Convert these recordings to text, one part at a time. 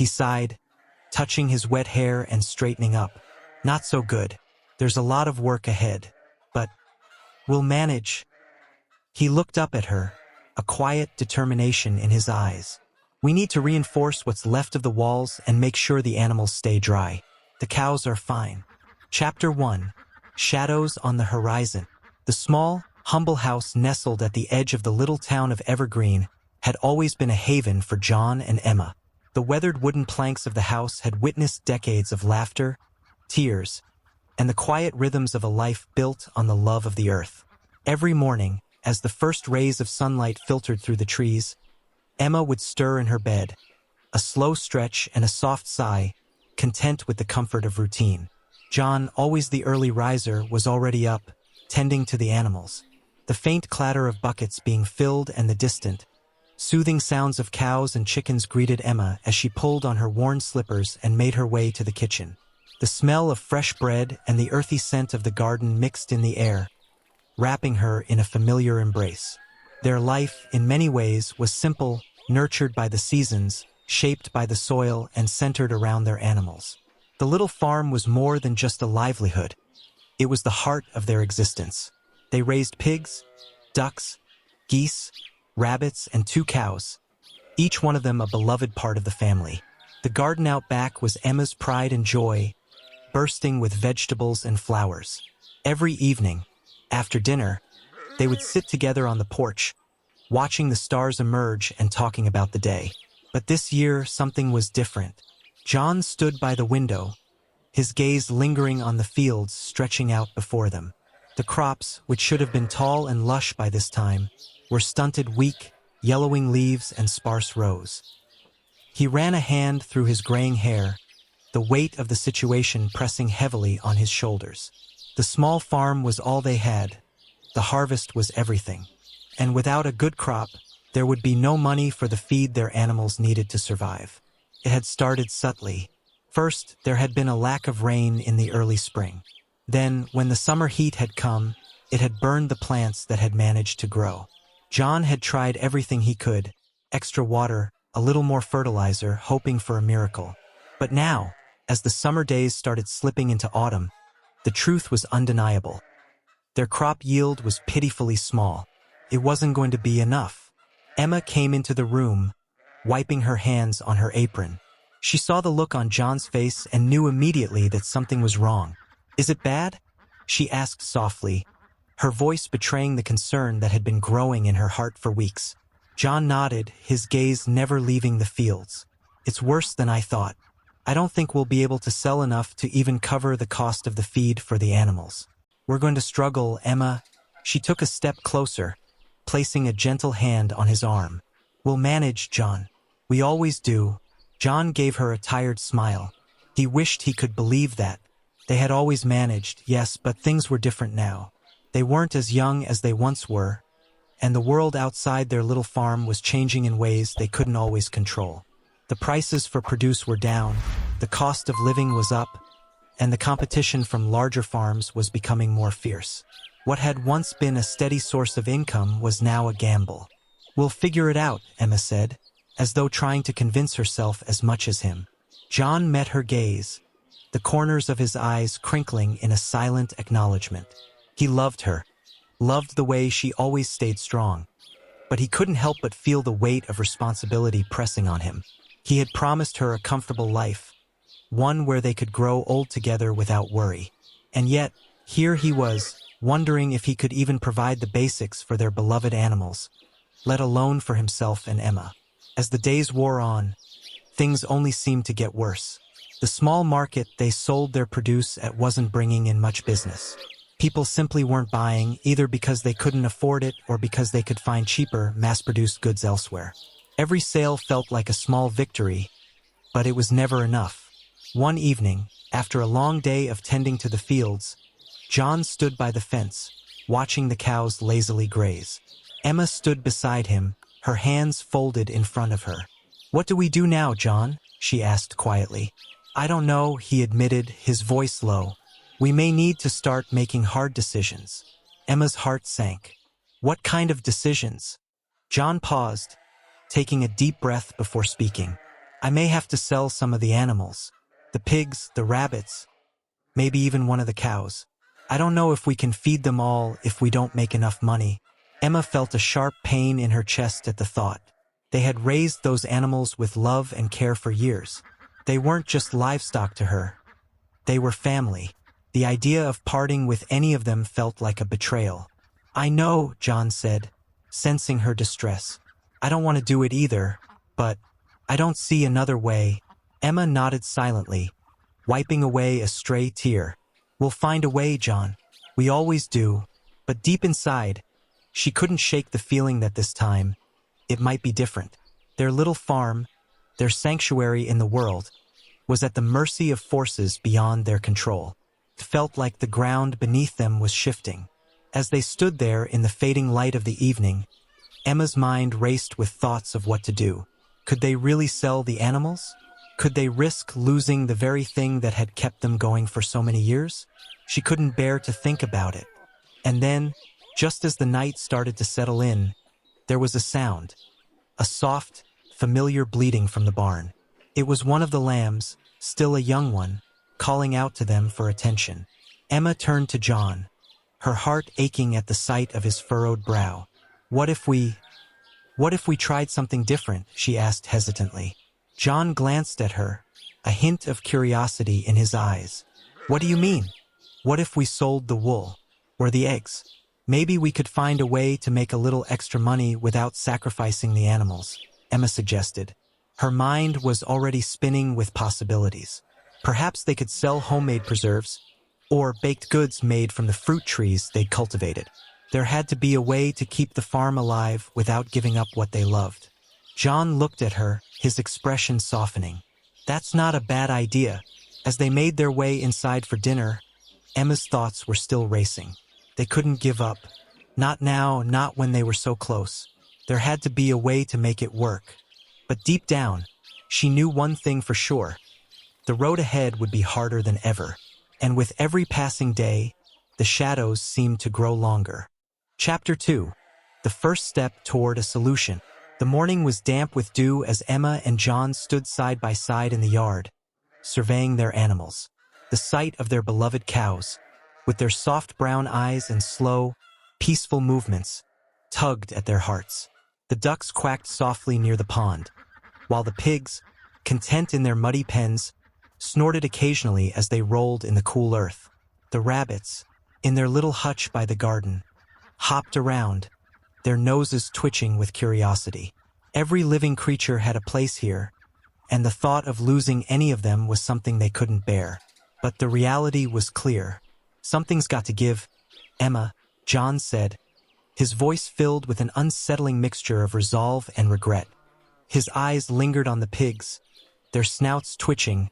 He sighed, touching his wet hair and straightening up. Not so good. There's a lot of work ahead. But we'll manage. He looked up at her, a quiet determination in his eyes. We need to reinforce what's left of the walls and make sure the animals stay dry. The cows are fine. Chapter 1. Shadows on the Horizon. The small, humble house nestled at the edge of the little town of Evergreen had always been a haven for John and Emma. The weathered wooden planks of the house had witnessed decades of laughter, tears, and the quiet rhythms of a life built on the love of the earth. Every morning, as the first rays of sunlight filtered through the trees, Emma would stir in her bed, a slow stretch and a soft sigh, content with the comfort of routine. John, always the early riser, was already up, tending to the animals. The faint clatter of buckets being filled and the distant, soothing sounds of cows and chickens greeted Emma as she pulled on her worn slippers and made her way to the kitchen. The smell of fresh bread and the earthy scent of the garden mixed in the air, wrapping her in a familiar embrace. Their life, in many ways, was simple, nurtured by the seasons, shaped by the soil, and centered around their animals. The little farm was more than just a livelihood. It was the heart of their existence. They raised pigs, ducks, geese, rabbits, and 2 cows, each one of them a beloved part of the family. The garden out back was Emma's pride and joy, bursting with vegetables and flowers. Every evening, after dinner, they would sit together on the porch, watching the stars emerge and talking about the day. But this year, something was different. John stood by the window, his gaze lingering on the fields stretching out before them. The crops, which should have been tall and lush by this time, were stunted, weak, yellowing leaves and sparse rows. He ran a hand through his graying hair, the weight of the situation pressing heavily on his shoulders. The small farm was all they had. The harvest was everything. And without a good crop, there would be no money for the feed their animals needed to survive. It had started subtly. First, there had been a lack of rain in the early spring. Then, when the summer heat had come, it had burned the plants that had managed to grow. John had tried everything he could, extra water, a little more fertilizer, hoping for a miracle. But now, as the summer days started slipping into autumn, the truth was undeniable. Their crop yield was pitifully small. It wasn't going to be enough. Emma came into the room, wiping her hands on her apron. She saw the look on John's face and knew immediately that something was wrong. "Is it bad?" she asked softly, her voice betraying the concern that had been growing in her heart for weeks. John nodded, his gaze never leaving the fields. "It's worse than I thought. I don't think we'll be able to sell enough to even cover the cost of the feed for the animals. We're going to struggle, Emma." She took a step closer, placing a gentle hand on his arm. "We'll manage, John. We always do." John gave her a tired smile. He wished he could believe that. They had always managed, yes, but things were different now. They weren't as young as they once were, and the world outside their little farm was changing in ways they couldn't always control. The prices for produce were down, the cost of living was up, and the competition from larger farms was becoming more fierce. What had once been a steady source of income was now a gamble. "We'll figure it out," Emma said, as though trying to convince herself as much as him. John met her gaze, the corners of his eyes crinkling in a silent acknowledgement. He loved her, loved the way she always stayed strong, but he couldn't help but feel the weight of responsibility pressing on him. He had promised her a comfortable life, one where they could grow old together without worry. And yet, here he was, wondering if he could even provide the basics for their beloved animals, let alone for himself and Emma. As the days wore on, things only seemed to get worse. The small market they sold their produce at wasn't bringing in much business. People simply weren't buying, either because they couldn't afford it or because they could find cheaper, mass-produced goods elsewhere. Every sale felt like a small victory, but it was never enough. One evening, after a long day of tending to the fields, John stood by the fence, watching the cows lazily graze. Emma stood beside him, her hands folded in front of her. "What do we do now, John?" she asked quietly. "I don't know," he admitted, his voice low. "We may need to start making hard decisions." Emma's heart sank. "What kind of decisions?" John paused, taking a deep breath before speaking. I may have to sell some of the animals. The pigs, the rabbits, maybe even one of the cows. I don't know if we can feed them all if we don't make enough money. Emma felt a sharp pain in her chest at the thought. They had raised those animals with love and care for years. They weren't just livestock to her. They were family. The idea of parting with any of them felt like a betrayal. I know, John said, sensing her distress. I don't want to do it either, but I don't see another way. Emma nodded silently, wiping away a stray tear. We'll find a way, John. We always do. But deep inside, she couldn't shake the feeling that this time, it might be different. Their little farm, their sanctuary in the world, was at the mercy of forces beyond their control. It felt like the ground beneath them was shifting. As they stood there in the fading light of the evening, Emma's mind raced with thoughts of what to do. Could they really sell the animals? Could they risk losing the very thing that had kept them going for so many years? She couldn't bear to think about it. And then, just as the night started to settle in, there was a sound. A soft, familiar bleating from the barn. It was one of the lambs, still a young one, calling out to them for attention. Emma turned to John, her heart aching at the sight of his furrowed brow. What if we tried something different? She asked hesitantly. John glanced at her, a hint of curiosity in his eyes. What do you mean? What if we sold the wool? Or the eggs? Maybe we could find a way to make a little extra money without sacrificing the animals, Emma suggested. Her mind was already spinning with possibilities. Perhaps they could sell homemade preserves, or baked goods made from the fruit trees they'd cultivated. There had to be a way to keep the farm alive without giving up what they loved. John looked at her, his expression softening. That's not a bad idea. As they made their way inside for dinner, Emma's thoughts were still racing. They couldn't give up. Not now, not when they were so close. There had to be a way to make it work. But deep down, she knew one thing for sure. The road ahead would be harder than ever. And with every passing day, the shadows seemed to grow longer. Chapter 2. The first step toward a solution. The morning was damp with dew as Emma and John stood side by side in the yard, surveying their animals. The sight of their beloved cows, with their soft brown eyes and slow, peaceful movements, tugged at their hearts. The ducks quacked softly near the pond, while the pigs, content in their muddy pens, snorted occasionally as they rolled in the cool earth. The rabbits, in their little hutch by the garden, hopped around, their noses twitching with curiosity. Every living creature had a place here, and the thought of losing any of them was something they couldn't bear. But the reality was clear. Something's got to give, Emma, John said, his voice filled with an unsettling mixture of resolve and regret. His eyes lingered on the pigs, their snouts twitching,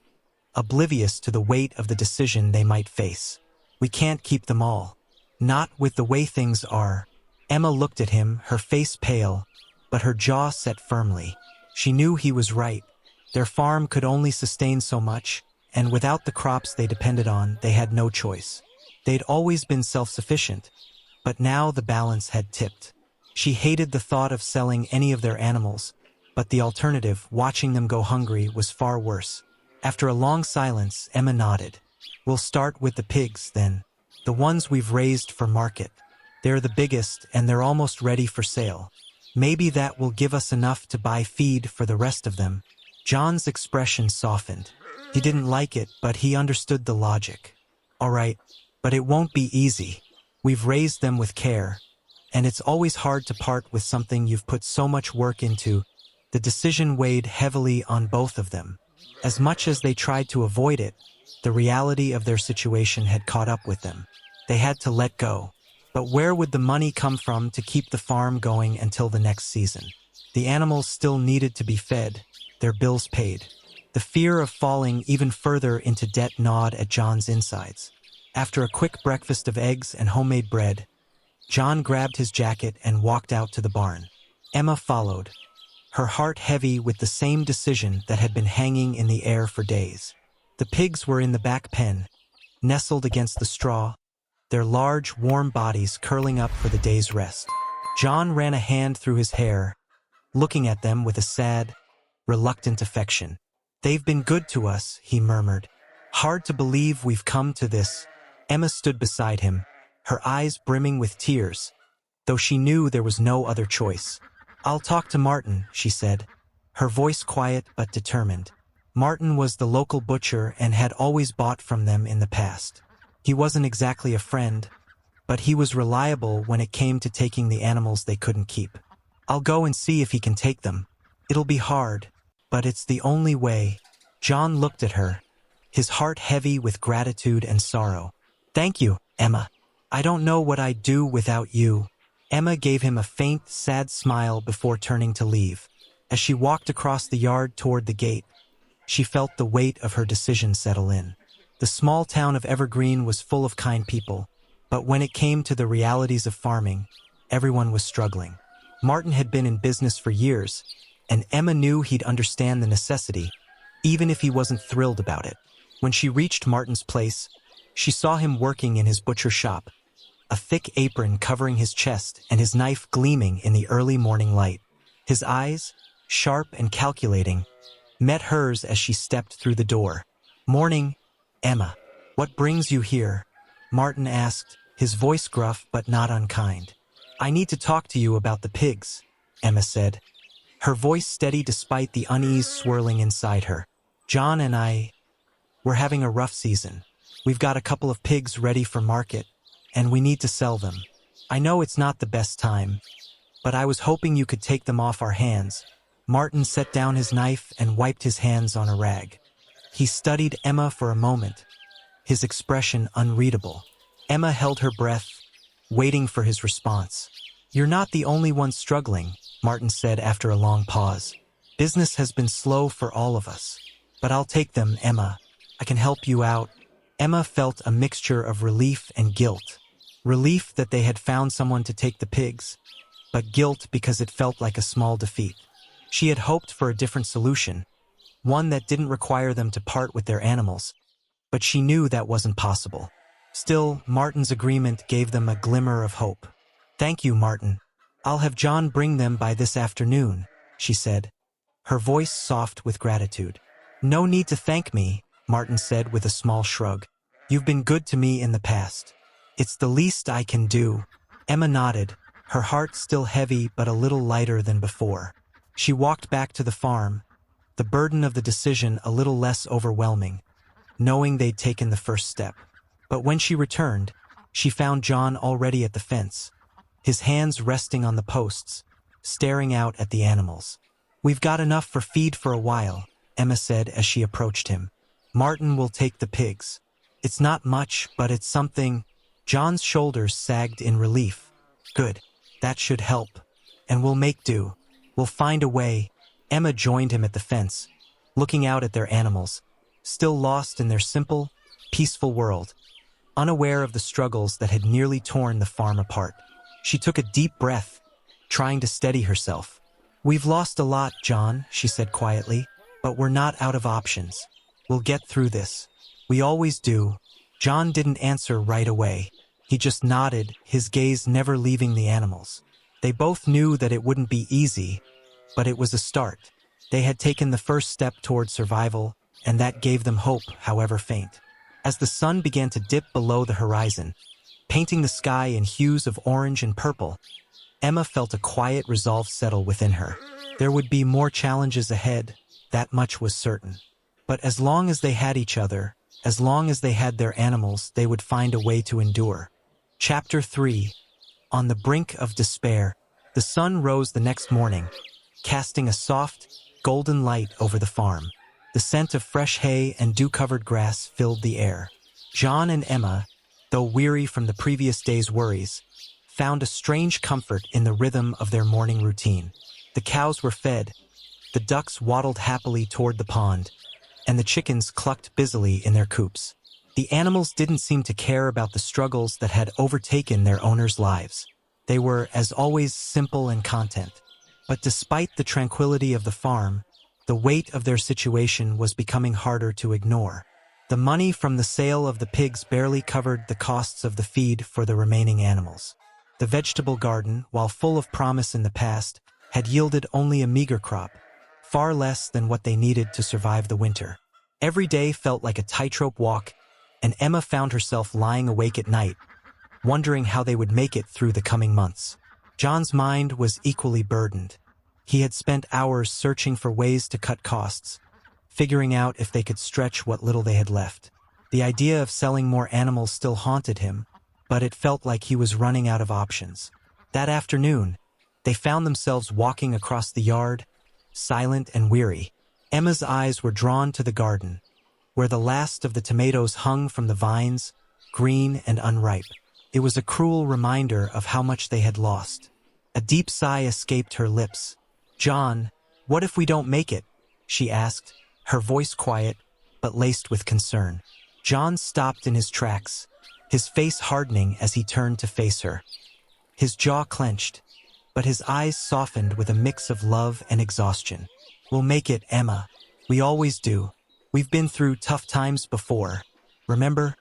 oblivious to the weight of the decision they might face. We can't keep them all. Not with the way things are. Emma looked at him, her face pale, but her jaw set firmly. She knew he was right. Their farm could only sustain so much, and without the crops they depended on, they had no choice. They'd always been self-sufficient, but now the balance had tipped. She hated the thought of selling any of their animals, but the alternative, watching them go hungry, was far worse. After a long silence, Emma nodded. We'll start with the pigs, then. The ones we've raised for market. They're the biggest, and they're almost ready for sale. Maybe that will give us enough to buy feed for the rest of them. John's expression softened. He didn't like it, but he understood the logic. All right, but it won't be easy. We've raised them with care, and it's always hard to part with something you've put so much work into. The decision weighed heavily on both of them. As much as they tried to avoid it, the reality of their situation had caught up with them. They had to let go. But where would the money come from to keep the farm going until the next season? The animals still needed to be fed, their bills paid. The fear of falling even further into debt gnawed at John's insides. After a quick breakfast of eggs and homemade bread, John grabbed his jacket and walked out to the barn. Emma followed, her heart heavy with the same decision that had been hanging in the air for days. The pigs were in the back pen, nestled against the straw, their large, warm bodies curling up for the day's rest. John ran a hand through his hair, looking at them with a sad, reluctant affection. "They've been good to us," he murmured. "Hard to believe we've come to this." Emma stood beside him, her eyes brimming with tears, though she knew there was no other choice. "I'll talk to Martin," she said, her voice quiet but determined. Martin was the local butcher and had always bought from them in the past. He wasn't exactly a friend, but he was reliable when it came to taking the animals they couldn't keep. "I'll go and see if he can take them. It'll be hard, but it's the only way." John looked at her, his heart heavy with gratitude and sorrow. "Thank you, Emma. I don't know what I'd do without you." Emma gave him a faint, sad smile before turning to leave. As she walked across the yard toward the gate, she felt the weight of her decision settle in. The small town of Evergreen was full of kind people, but when it came to the realities of farming, everyone was struggling. Martin had been in business for years, and Emma knew he'd understand the necessity, even if he wasn't thrilled about it. When she reached Martin's place, she saw him working in his butcher shop, a thick apron covering his chest and his knife gleaming in the early morning light. His eyes, sharp and calculating, met hers as she stepped through the door. "Morning, Emma. What brings you here?" Martin asked, his voice gruff but not unkind. "I need to talk to you about the pigs," Emma said, her voice steady despite the unease swirling inside her. "John and we're having a rough season. We've got a couple of pigs ready for market, and we need to sell them. I know it's not the best time, but I was hoping you could take them off our hands." Martin set down his knife and wiped his hands on a rag. He studied Emma for a moment, his expression unreadable. Emma held her breath, waiting for his response. "You're not the only one struggling," Martin said after a long pause. "Business has been slow for all of us. But I'll take them, Emma. I can help you out." Emma felt a mixture of relief and guilt. Relief that they had found someone to take the pigs, but guilt because it felt like a small defeat. She had hoped for a different solution, one that didn't require them to part with their animals, but she knew that wasn't possible. Still, Martin's agreement gave them a glimmer of hope. "Thank you, Martin. I'll have John bring them by this afternoon," she said, her voice soft with gratitude. "No need to thank me," Martin said with a small shrug. "You've been good to me in the past. It's the least I can do." Emma nodded, her heart still heavy but a little lighter than before. She walked back to the farm, the burden of the decision a little less overwhelming, knowing they'd taken the first step. But when she returned, she found John already at the fence, his hands resting on the posts, staring out at the animals. "We've got enough for feed for a while," Emma said as she approached him. "Martin will take the pigs. It's not much, but it's something." John's shoulders sagged in relief. "Good. That should help. And we'll make do. We'll find a way." Emma joined him at the fence, looking out at their animals, still lost in their simple, peaceful world, unaware of the struggles that had nearly torn the farm apart. She took a deep breath, trying to steady herself. "We've lost a lot, John," she said quietly, "but we're not out of options. We'll get through this. We always do." John didn't answer right away. He just nodded, his gaze never leaving the animals. They both knew that it wouldn't be easy, but it was a start. They had taken the first step toward survival, and that gave them hope, however faint. As the sun began to dip below the horizon, painting the sky in hues of orange and purple, Emma felt a quiet resolve settle within her. There would be more challenges ahead, that much was certain. But as long as they had each other, as long as they had their animals, they would find a way to endure. Chapter 3. On the brink of despair. The sun rose the next morning, casting a soft, golden light over the farm. The scent of fresh hay and dew-covered grass filled the air. John and Emma, though weary from the previous day's worries, found a strange comfort in the rhythm of their morning routine. The cows were fed, the ducks waddled happily toward the pond, and the chickens clucked busily in their coops. The animals didn't seem to care about the struggles that had overtaken their owners' lives. They were, as always, simple and content. But despite the tranquility of the farm, the weight of their situation was becoming harder to ignore. The money from the sale of the pigs barely covered the costs of the feed for the remaining animals. The vegetable garden, while full of promise in the past, had yielded only a meager crop, far less than what they needed to survive the winter. Every day felt like a tightrope walk, and Emma found herself lying awake at night, wondering how they would make it through the coming months. John's mind was equally burdened. He had spent hours searching for ways to cut costs, figuring out if they could stretch what little they had left. The idea of selling more animals still haunted him, but it felt like he was running out of options. That afternoon, they found themselves walking across the yard, silent and weary. Emma's eyes were drawn to the garden, where the last of the tomatoes hung from the vines, green and unripe. It was a cruel reminder of how much they had lost. A deep sigh escaped her lips. "John, what if we don't make it?" she asked, her voice quiet, but laced with concern. John stopped in his tracks, his face hardening as he turned to face her. His jaw clenched, but his eyes softened with a mix of love and exhaustion. "We'll make it, Emma. We always do. We've been through tough times before. Remember?"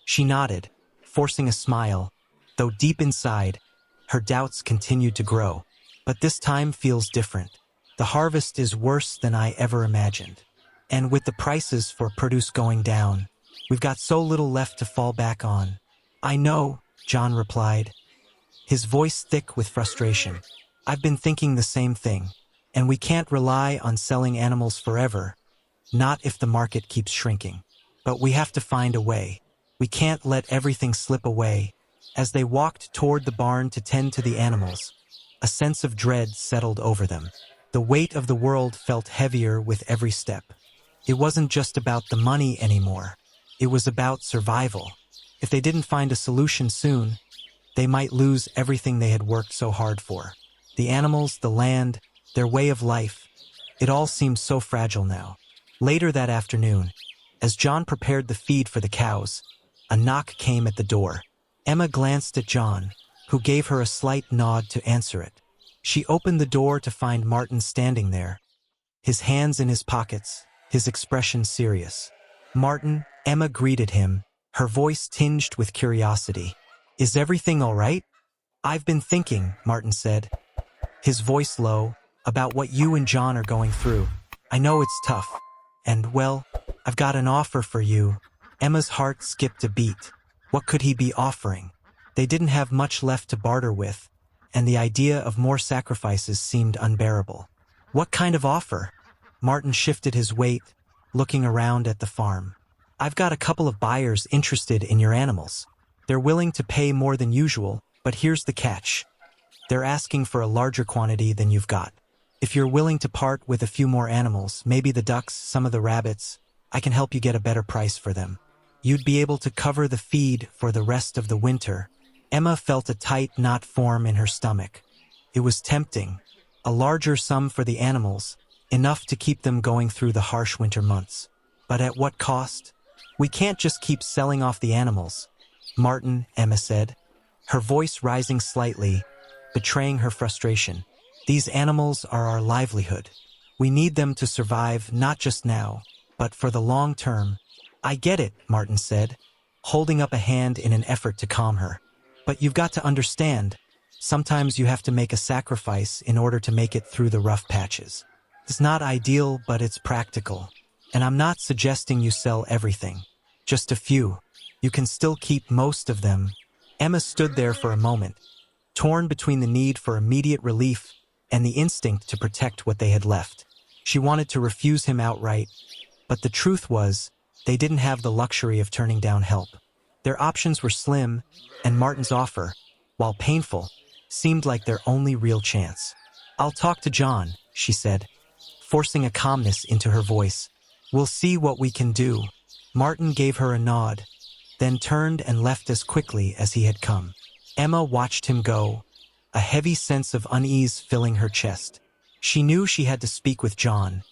She nodded, forcing a smile, though deep inside, her doubts continued to grow. "But this time feels different. The harvest is worse than I ever imagined. And with the prices for produce going down, we've got so little left to fall back on." "I know," John replied, his voice thick with frustration. "I've been thinking the same thing. And we can't rely on selling animals forever, not if the market keeps shrinking. But we have to find a way. We can't let everything slip away." As they walked toward the barn to tend to the animals, a sense of dread settled over them. The weight of the world felt heavier with every step. It wasn't just about the money anymore. It was about survival. If they didn't find a solution soon, they might lose everything they had worked so hard for. The animals, the land, their way of life. It all seemed so fragile now. Later that afternoon, as John prepared the feed for the cows, a knock came at the door. Emma glanced at John, who gave her a slight nod to answer it. She opened the door to find Martin standing there, his hands in his pockets, his expression serious. "Martin," Emma greeted him, her voice tinged with curiosity. "Is everything all right?" "I've been thinking," Martin said, his voice low, "about what you and John are going through. I know it's tough. And, well, I've got an offer for you." Emma's heart skipped a beat. What could he be offering? They didn't have much left to barter with, and the idea of more sacrifices seemed unbearable. "What kind of offer?" Martin shifted his weight, looking around at the farm. "I've got a couple of buyers interested in your animals. They're willing to pay more than usual, but here's the catch. They're asking for a larger quantity than you've got. If you're willing to part with a few more animals, maybe the ducks, some of the rabbits, I can help you get a better price for them. You'd be able to cover the feed for the rest of the winter." Emma felt a tight knot form in her stomach. It was tempting. A larger sum for the animals, enough to keep them going through the harsh winter months. But at what cost? "We can't just keep selling off the animals, Martin," Emma said, her voice rising slightly, betraying her frustration. "These animals are our livelihood. We need them to survive not just now, but for the long term." "I get it," Martin said, holding up a hand in an effort to calm her. "But you've got to understand, sometimes you have to make a sacrifice in order to make it through the rough patches. It's not ideal, but it's practical. And I'm not suggesting you sell everything. Just a few. You can still keep most of them." Emma stood there for a moment, torn between the need for immediate relief and the instinct to protect what they had left. She wanted to refuse him outright, but the truth was, they didn't have the luxury of turning down help. Their options were slim, and Martin's offer, while painful, seemed like their only real chance. "I'll talk to John," she said, forcing a calmness into her voice. "We'll see what we can do." Martin gave her a nod, then turned and left as quickly as he had come. Emma watched him go, a heavy sense of unease filling her chest. She knew she had to speak with John,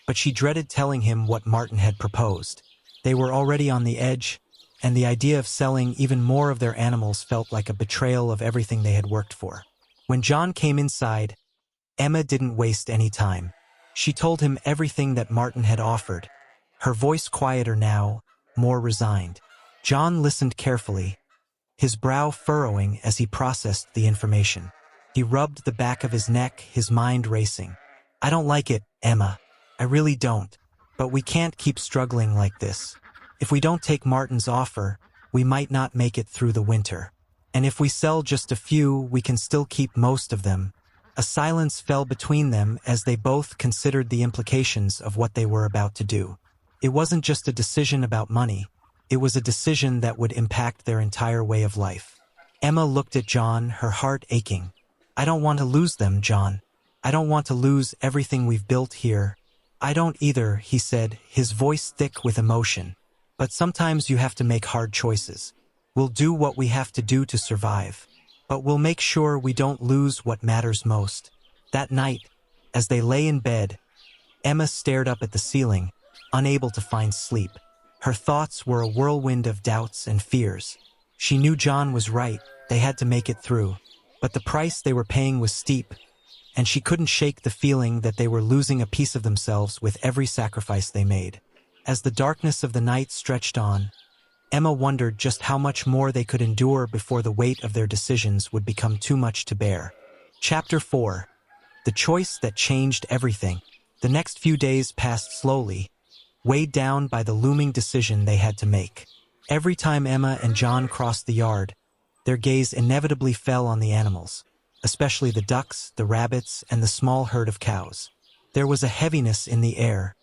but she dreaded telling him what Martin had proposed. They were already on the edge, and the idea of selling even more of their animals felt like a betrayal of everything they had worked for. When John came inside, Emma didn't waste any time. She told him everything that Martin had offered, her voice quieter now, more resigned. John listened carefully, his brow furrowing as he processed the information. He rubbed the back of his neck, his mind racing. "I don't like it, Emma," I really don't. But we can't keep struggling like this. If we don't take Martin's offer, we might not make it through the winter. And if we sell just a few, we can still keep most of them. A silence fell between them as they both considered the implications of what they were about to do. It wasn't just a decision about money. It was a decision that would impact their entire way of life. Emma looked at John, her heart aching. I don't want to lose them, John. I don't want to lose everything we've built here. I don't either, he said, his voice thick with emotion. But sometimes you have to make hard choices. We'll do what we have to do to survive. But we'll make sure we don't lose what matters most. That night, as they lay in bed, Emma stared up at the ceiling, unable to find sleep. Her thoughts were a whirlwind of doubts and fears. She knew John was right, they had to make it through. But the price they were paying was steep, and she couldn't shake the feeling that they were losing a piece of themselves with every sacrifice they made. As the darkness of the night stretched on, Emma wondered just how much more they could endure before the weight of their decisions would become too much to bear. Chapter 4. The Choice That Changed Everything. The next few days passed slowly, weighed down by the looming decision they had to make. Every time Emma and John crossed the yard, their gaze inevitably fell on the animals, especially the ducks, the rabbits, and the small herd of cows. There was a heaviness in the air,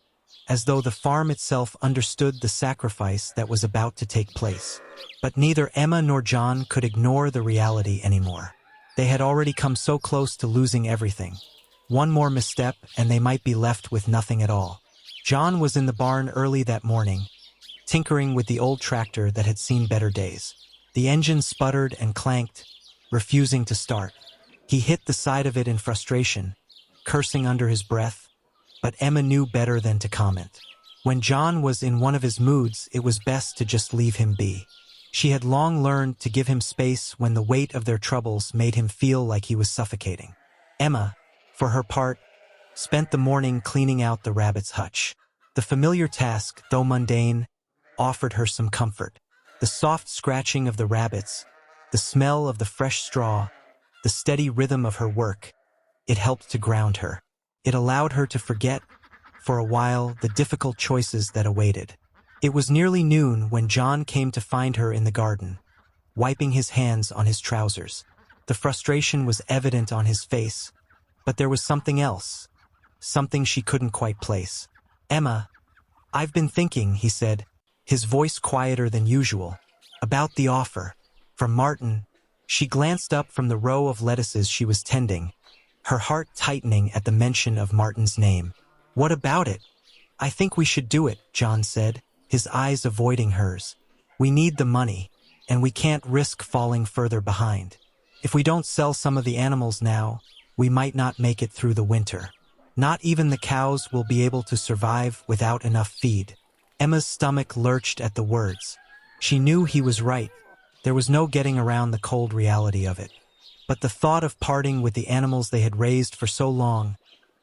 as though the farm itself understood the sacrifice that was about to take place. But neither Emma nor John could ignore the reality anymore. They had already come so close to losing everything. One more misstep and they might be left with nothing at all. John was in the barn early that morning, tinkering with the old tractor that had seen better days. The engine sputtered and clanked, refusing to start. He hit the side of it in frustration, cursing under his breath, but Emma knew better than to comment. When John was in one of his moods, it was best to just leave him be. She had long learned to give him space when the weight of their troubles made him feel like he was suffocating. Emma, for her part, spent the morning cleaning out the rabbit's hutch. The familiar task, though mundane, offered her some comfort. The soft scratching of the rabbits, the smell of the fresh straw, the steady rhythm of her work, it helped to ground her. It allowed her to forget, for a while, the difficult choices that awaited. It was nearly noon when John came to find her in the garden, wiping his hands on his trousers. The frustration was evident on his face, but there was something else, something she couldn't quite place. Emma, I've been thinking, he said, his voice quieter than usual, about the offer. From Martin. She glanced up from the row of lettuces she was tending, her heart tightening at the mention of Martin's name. What about it? I think we should do it, John said, his eyes avoiding hers. We need the money, and we can't risk falling further behind. If we don't sell some of the animals now, we might not make it through the winter. Not even the cows will be able to survive without enough feed. Emma's stomach lurched at the words. She knew he was right. There was no getting around the cold reality of it. But the thought of parting with the animals they had raised for so long,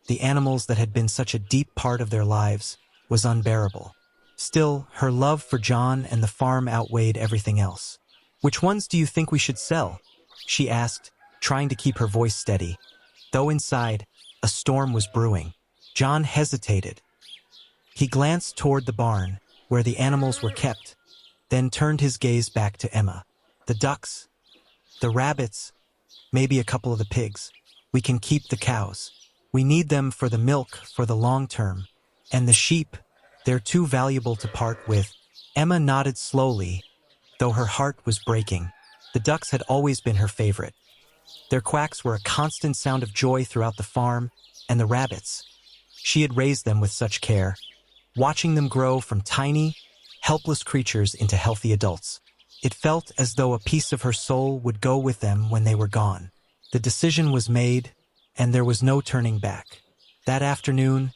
the animals that had been such a deep part of their lives, was unbearable. Still, her love for John and the farm outweighed everything else. Which ones do you think we should sell? She asked, trying to keep her voice steady. Though inside, a storm was brewing. John hesitated. He glanced toward the barn, where the animals were kept, then turned his gaze back to Emma. The ducks, the rabbits, maybe a couple of the pigs. We can keep the cows. We need them for the milk for the long term. And the sheep, they're too valuable to part with. Emma nodded slowly, though her heart was breaking. The ducks had always been her favorite. Their quacks were a constant sound of joy throughout the farm, and the rabbits. She had raised them with such care, watching them grow from tiny, helpless creatures into healthy adults. It felt as though a piece of her soul would go with them when they were gone. The decision was made, and there was no turning back. That afternoon,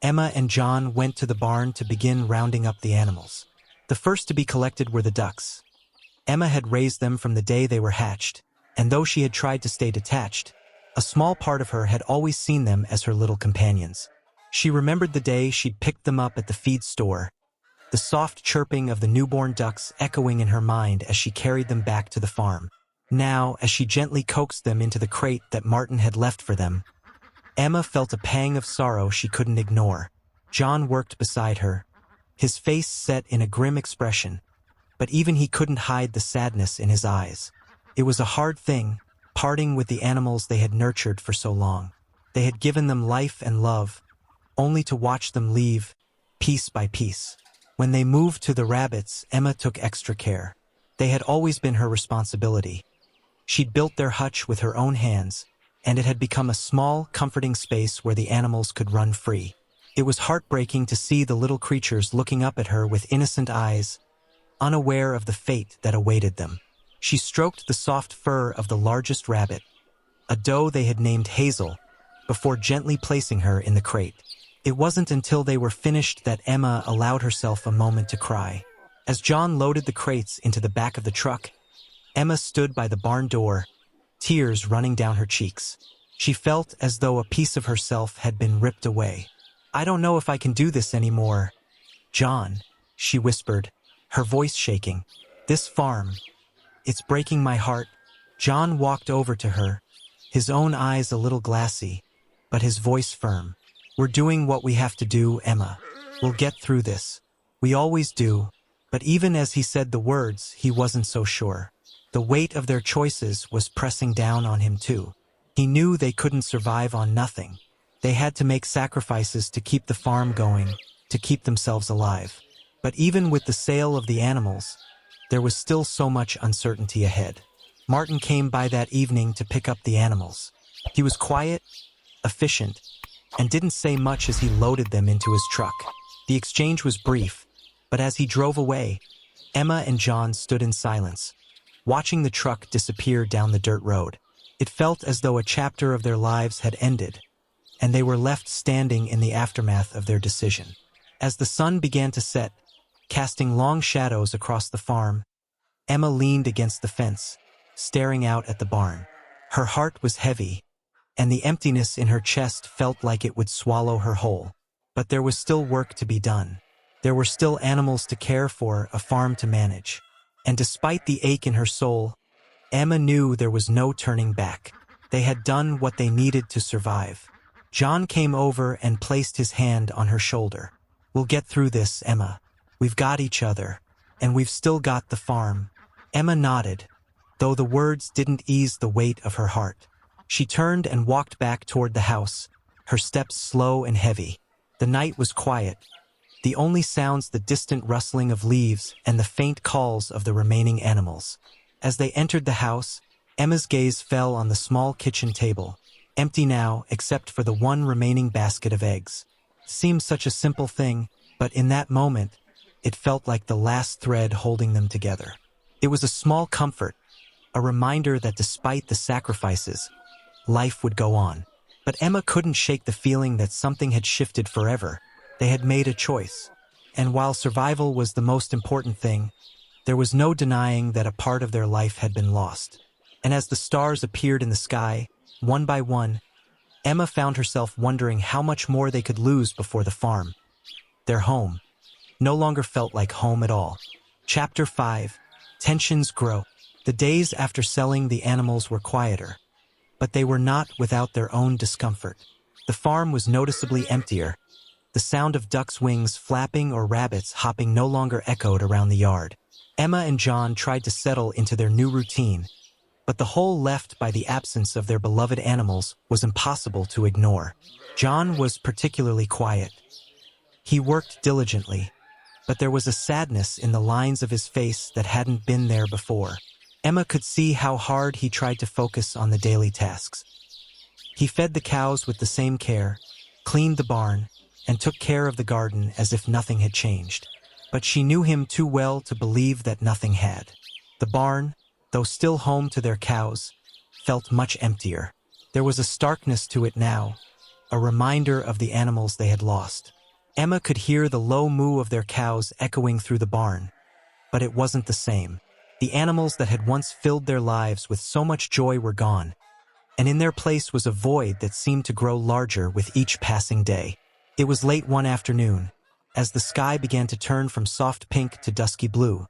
Emma and John went to the barn to begin rounding up the animals. The first to be collected were the ducks. Emma had raised them from the day they were hatched, and though she had tried to stay detached, a small part of her had always seen them as her little companions. She remembered the day she'd picked them up at the feed store, the soft chirping of the newborn ducks echoing in her mind as she carried them back to the farm. Now, as she gently coaxed them into the crate that Martin had left for them, Emma felt a pang of sorrow she couldn't ignore. John worked beside her, his face set in a grim expression, but even he couldn't hide the sadness in his eyes. It was a hard thing, parting with the animals they had nurtured for so long. They had given them life and love, only to watch them leave, piece by piece. When they moved to the rabbits, Emma took extra care. They had always been her responsibility. She'd built their hutch with her own hands, and it had become a small, comforting space where the animals could run free. It was heartbreaking to see the little creatures looking up at her with innocent eyes, unaware of the fate that awaited them. She stroked the soft fur of the largest rabbit, a doe they had named Hazel, before gently placing her in the crate. It wasn't until they were finished that Emma allowed herself a moment to cry. As John loaded the crates into the back of the truck, Emma stood by the barn door, tears running down her cheeks. She felt as though a piece of herself had been ripped away. "I don't know if I can do this anymore, John," she whispered, her voice shaking. "This farm, it's breaking my heart." John walked over to her, his own eyes a little glassy, but his voice firm. "We're doing what we have to do, Emma. We'll get through this. We always do." But even as he said the words, he wasn't so sure. The weight of their choices was pressing down on him too. He knew they couldn't survive on nothing. They had to make sacrifices to keep the farm going, to keep themselves alive. But even with the sale of the animals, there was still so much uncertainty ahead. Martin came by that evening to pick up the animals. He was quiet, efficient, and didn't say much as he loaded them into his truck. The exchange was brief, but as he drove away, Emma and John stood in silence, watching the truck disappear down the dirt road. It felt as though a chapter of their lives had ended, and they were left standing in the aftermath of their decision. As the sun began to set, casting long shadows across the farm, Emma leaned against the fence, staring out at the barn. Her heart was heavy, and the emptiness in her chest felt like it would swallow her whole. But there was still work to be done. There were still animals to care for, a farm to manage. And despite the ache in her soul, Emma knew there was no turning back. They had done what they needed to survive. John came over and placed his hand on her shoulder. "We'll get through this, Emma. We've got each other, and we've still got the farm." Emma nodded, though the words didn't ease the weight of her heart. She turned and walked back toward the house, her steps slow and heavy. The night was quiet, the only sounds the distant rustling of leaves and the faint calls of the remaining animals. As they entered the house, Emma's gaze fell on the small kitchen table, empty now except for the one remaining basket of eggs. Seemed such a simple thing, but in that moment, it felt like the last thread holding them together. It was a small comfort, a reminder that despite the sacrifices, life would go on. But Emma couldn't shake the feeling that something had shifted forever. They had made a choice. And while survival was the most important thing, there was no denying that a part of their life had been lost. And as the stars appeared in the sky, one by one, Emma found herself wondering how much more they could lose before the farm. Their home no longer felt like home at all. Chapter 5. Tensions grow. The days after selling the animals were quieter, but they were not without their own discomfort. The farm was noticeably emptier. The sound of ducks' wings flapping or rabbits hopping no longer echoed around the yard. Emma and John tried to settle into their new routine, but the hole left by the absence of their beloved animals was impossible to ignore. John was particularly quiet. He worked diligently, but there was a sadness in the lines of his face that hadn't been there before. Emma could see how hard he tried to focus on the daily tasks. He fed the cows with the same care, cleaned the barn, and took care of the garden as if nothing had changed. But she knew him too well to believe that nothing had. The barn, though still home to their cows, felt much emptier. There was a starkness to it now, a reminder of the animals they had lost. Emma could hear the low moo of their cows echoing through the barn, but it wasn't the same. The animals that had once filled their lives with so much joy were gone, and in their place was a void that seemed to grow larger with each passing day. It was late one afternoon, as the sky began to turn from soft pink to dusky blue,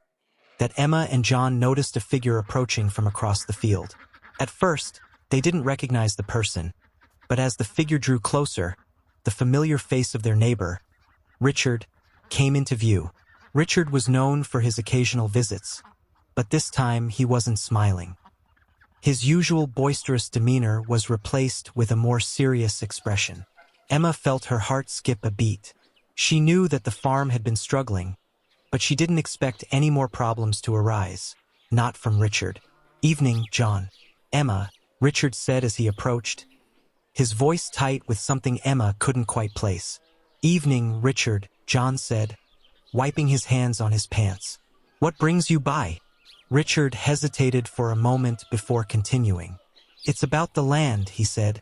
that Emma and John noticed a figure approaching from across the field. At first, they didn't recognize the person, but as the figure drew closer, the familiar face of their neighbor, Richard, came into view. Richard was known for his occasional visits, but this time he wasn't smiling. His usual boisterous demeanor was replaced with a more serious expression. Emma felt her heart skip a beat. She knew that the farm had been struggling, but she didn't expect any more problems to arise. Not from Richard. "Evening, John." "Emma," Richard said as he approached, his voice tight with something Emma couldn't quite place. "Evening, Richard," John said, wiping his hands on his pants. "What brings you by?" Richard hesitated for a moment before continuing. "It's about the land," he said,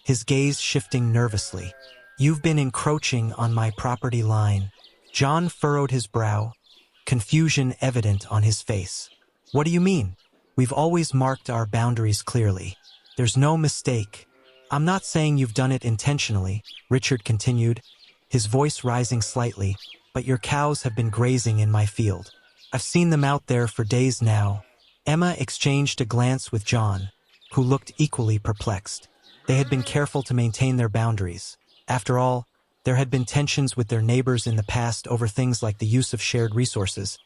his gaze shifting nervously. "You've been encroaching on my property line." John furrowed his brow, confusion evident on his face. "What do you mean? We've always marked our boundaries clearly. There's no mistake." "I'm not saying you've done it intentionally," Richard continued, his voice rising slightly, "but your cows have been grazing in my field. I've seen them out there for days now." Emma exchanged a glance with John, who looked equally perplexed. They had been careful to maintain their boundaries. After all, there had been tensions with their neighbors in the past over things like the use of shared resources,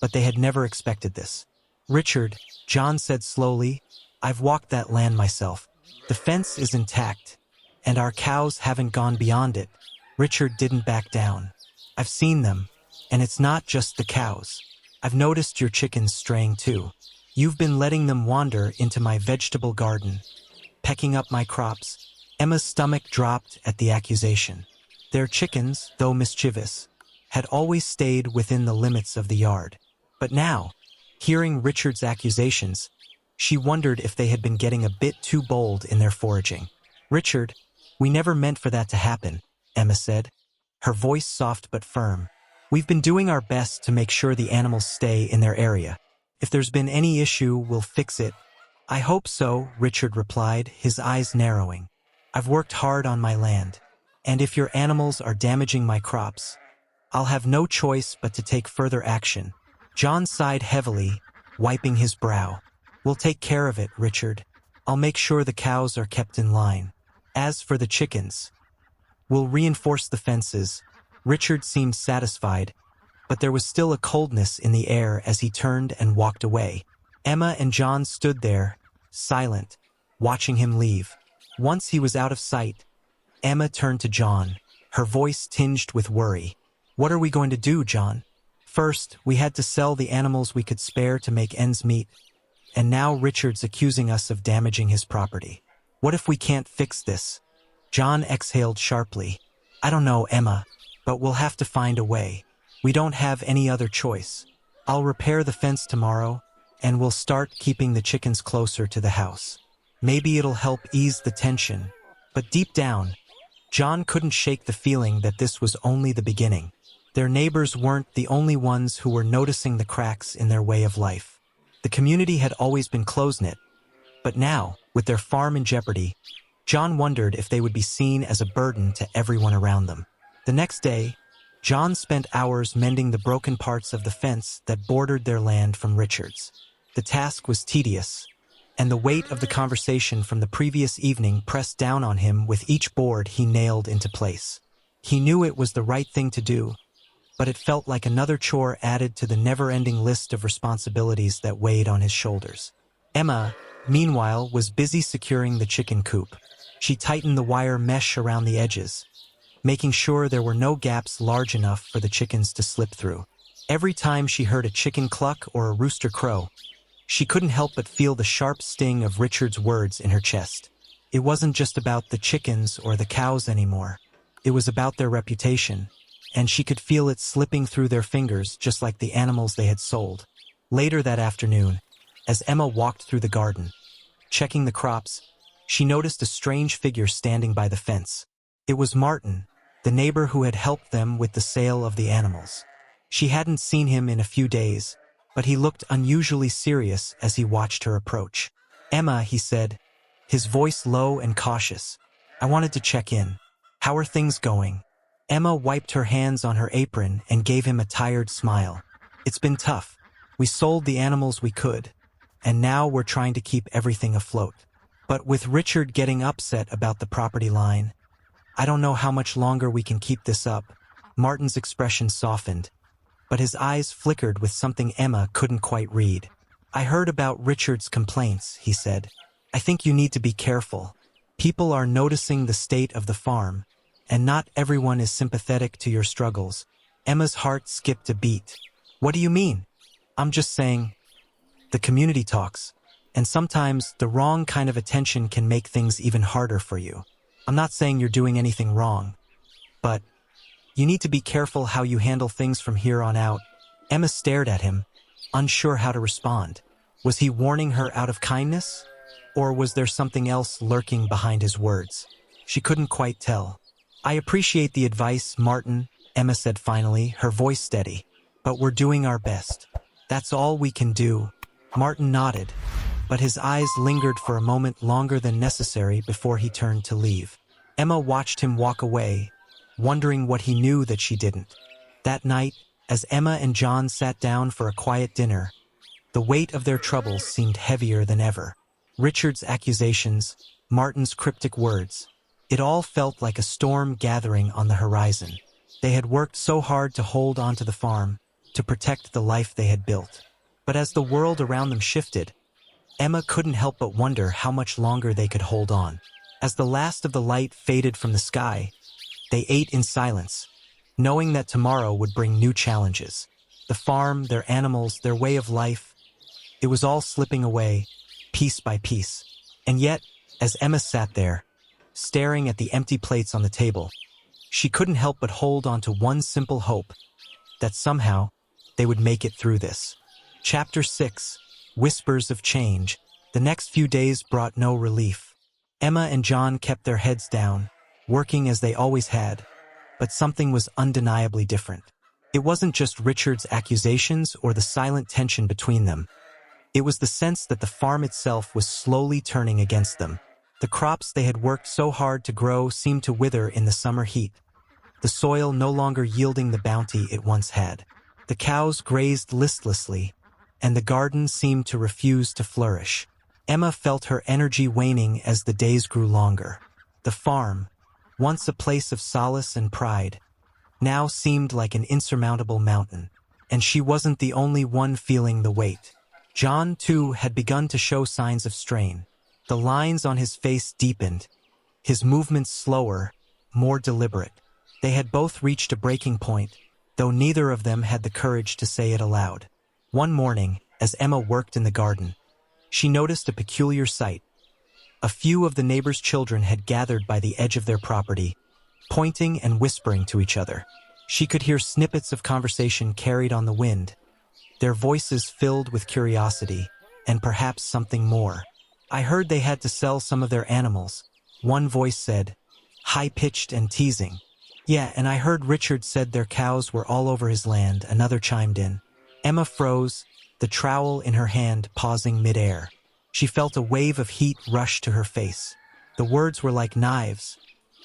but they had never expected this. "Richard," John said slowly, "I've walked that land myself. The fence is intact, and our cows haven't gone beyond it." Richard didn't back down. "I've seen them, and it's not just the cows. I've noticed your chickens straying too. You've been letting them wander into my vegetable garden, pecking up my crops." Emma's stomach dropped at the accusation. Their chickens, though mischievous, had always stayed within the limits of the yard. But now, hearing Richard's accusations, she wondered if they had been getting a bit too bold in their foraging. "Richard, we never meant for that to happen," Emma said, her voice soft but firm. "We've been doing our best to make sure the animals stay in their area. If there's been any issue, we'll fix it." "I hope so," Richard replied, his eyes narrowing. "I've worked hard on my land, and if your animals are damaging my crops, I'll have no choice but to take further action." John sighed heavily, wiping his brow. "We'll take care of it, Richard. I'll make sure the cows are kept in line. As for the chickens, we'll reinforce the fences." Richard seemed satisfied, but there was still a coldness in the air as he turned and walked away. Emma and John stood there, silent, watching him leave. Once he was out of sight, Emma turned to John, her voice tinged with worry. "What are we going to do, John? First, we had to sell the animals we could spare to make ends meet, and now Richard's accusing us of damaging his property. What if we can't fix this?" John exhaled sharply. "I don't know, Emma, but we'll have to find a way. We don't have any other choice. I'll repair the fence tomorrow, and we'll start keeping the chickens closer to the house. Maybe it'll help ease the tension." But deep down, John couldn't shake the feeling that this was only the beginning. Their neighbors weren't the only ones who were noticing the cracks in their way of life. The community had always been close-knit, but now, with their farm in jeopardy, John wondered if they would be seen as a burden to everyone around them. The next day, John spent hours mending the broken parts of the fence that bordered their land from Richard's. The task was tedious, and the weight of the conversation from the previous evening pressed down on him with each board he nailed into place. He knew it was the right thing to do, but it felt like another chore added to the never-ending list of responsibilities that weighed on his shoulders. Emma, meanwhile, was busy securing the chicken coop. She tightened the wire mesh around the edges, making sure there were no gaps large enough for the chickens to slip through. Every time she heard a chicken cluck or a rooster crow, she couldn't help but feel the sharp sting of Richard's words in her chest. It wasn't just about the chickens or the cows anymore. It was about their reputation, and she could feel it slipping through their fingers just like the animals they had sold. Later that afternoon, as Emma walked through the garden, checking the crops, she noticed a strange figure standing by the fence. It was Martin, the neighbor who had helped them with the sale of the animals. She hadn't seen him in a few days, but he looked unusually serious as he watched her approach. "Emma," he said, his voice low and cautious, "I wanted to check in. How are things going?" Emma wiped her hands on her apron and gave him a tired smile. "It's been tough. We sold the animals we could, and now we're trying to keep everything afloat. But with Richard getting upset about the property line, I don't know how much longer we can keep this up." Martin's expression softened, but his eyes flickered with something Emma couldn't quite read. "I heard about Richard's complaints," he said. "I think you need to be careful. People are noticing the state of the farm, and not everyone is sympathetic to your struggles." Emma's heart skipped a beat. "What do you mean?" "I'm just saying, the community talks, and sometimes the wrong kind of attention can make things even harder for you. I'm not saying you're doing anything wrong, but you need to be careful how you handle things from here on out." Emma stared at him, unsure how to respond. Was he warning her out of kindness? Or was there something else lurking behind his words? She couldn't quite tell. "I appreciate the advice, Martin," Emma said finally, her voice steady. "But we're doing our best. That's all we can do." Martin nodded, but his eyes lingered for a moment longer than necessary before he turned to leave. Emma watched him walk away, wondering what he knew that she didn't. That night, as Emma and John sat down for a quiet dinner, the weight of their troubles seemed heavier than ever. Richard's accusations, Martin's cryptic words, it all felt like a storm gathering on the horizon. They had worked so hard to hold onto the farm, to protect the life they had built. But as the world around them shifted, Emma couldn't help but wonder how much longer they could hold on. As the last of the light faded from the sky, they ate in silence, knowing that tomorrow would bring new challenges. The farm, their animals, their way of life, it was all slipping away, piece by piece. And yet, as Emma sat there, staring at the empty plates on the table, she couldn't help but hold on to one simple hope, that somehow they would make it through this. Chapter 6, Whispers of Change. The next few days brought no relief. Emma and John kept their heads down, working as they always had, but something was undeniably different. It wasn't just Richard's accusations or the silent tension between them. It was the sense that the farm itself was slowly turning against them. The crops they had worked so hard to grow seemed to wither in the summer heat, the soil no longer yielding the bounty it once had. The cows grazed listlessly, and the garden seemed to refuse to flourish. Emma felt her energy waning as the days grew longer. The farm, once a place of solace and pride, now seemed like an insurmountable mountain, and she wasn't the only one feeling the weight. John, too, had begun to show signs of strain. The lines on his face deepened, his movements slower, more deliberate. They had both reached a breaking point, though neither of them had the courage to say it aloud. One morning, as Emma worked in the garden, she noticed a peculiar sight. A few of the neighbors' children had gathered by the edge of their property, pointing and whispering to each other. She could hear snippets of conversation carried on the wind, their voices filled with curiosity, and perhaps something more. "I heard they had to sell some of their animals," one voice said, high-pitched and teasing. "Yeah, and I heard Richard said their cows were all over his land," another chimed in. Emma froze, the trowel in her hand pausing midair. She felt a wave of heat rush to her face. The words were like knives,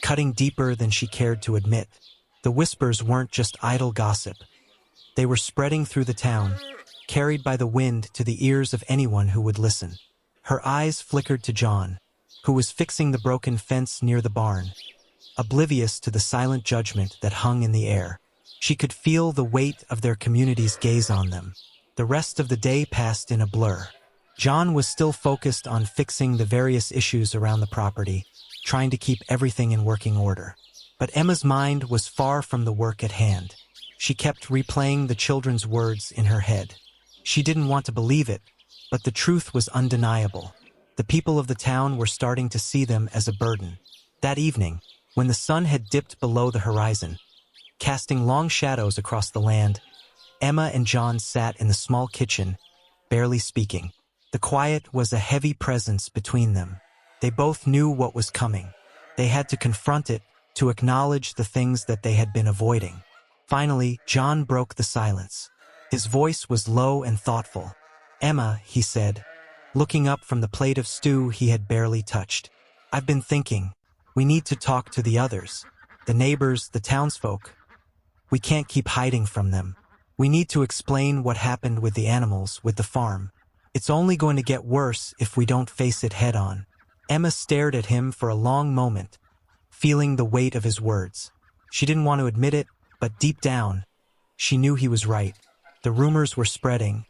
cutting deeper than she cared to admit. The whispers weren't just idle gossip. They were spreading through the town, carried by the wind to the ears of anyone who would listen. Her eyes flickered to John, who was fixing the broken fence near the barn, oblivious to the silent judgment that hung in the air. She could feel the weight of their community's gaze on them. The rest of the day passed in a blur. John was still focused on fixing the various issues around the property, trying to keep everything in working order. But Emma's mind was far from the work at hand. She kept replaying the children's words in her head. She didn't want to believe it, but the truth was undeniable. The people of the town were starting to see them as a burden. That evening, when the sun had dipped below the horizon, casting long shadows across the land, Emma and John sat in the small kitchen, barely speaking. The quiet was a heavy presence between them. They both knew what was coming. They had to confront it, to acknowledge the things that they had been avoiding. Finally, John broke the silence. His voice was low and thoughtful. "Emma," he said, looking up from the plate of stew he had barely touched, "I've been thinking. We need to talk to the others, the neighbors, the townsfolk. We can't keep hiding from them. We need to explain what happened with the animals, with the farm. It's only going to get worse if we don't face it head on." Emma stared at him for a long moment, feeling the weight of his words. She didn't want to admit it, But deep down, she knew he was right. The rumors were spreading,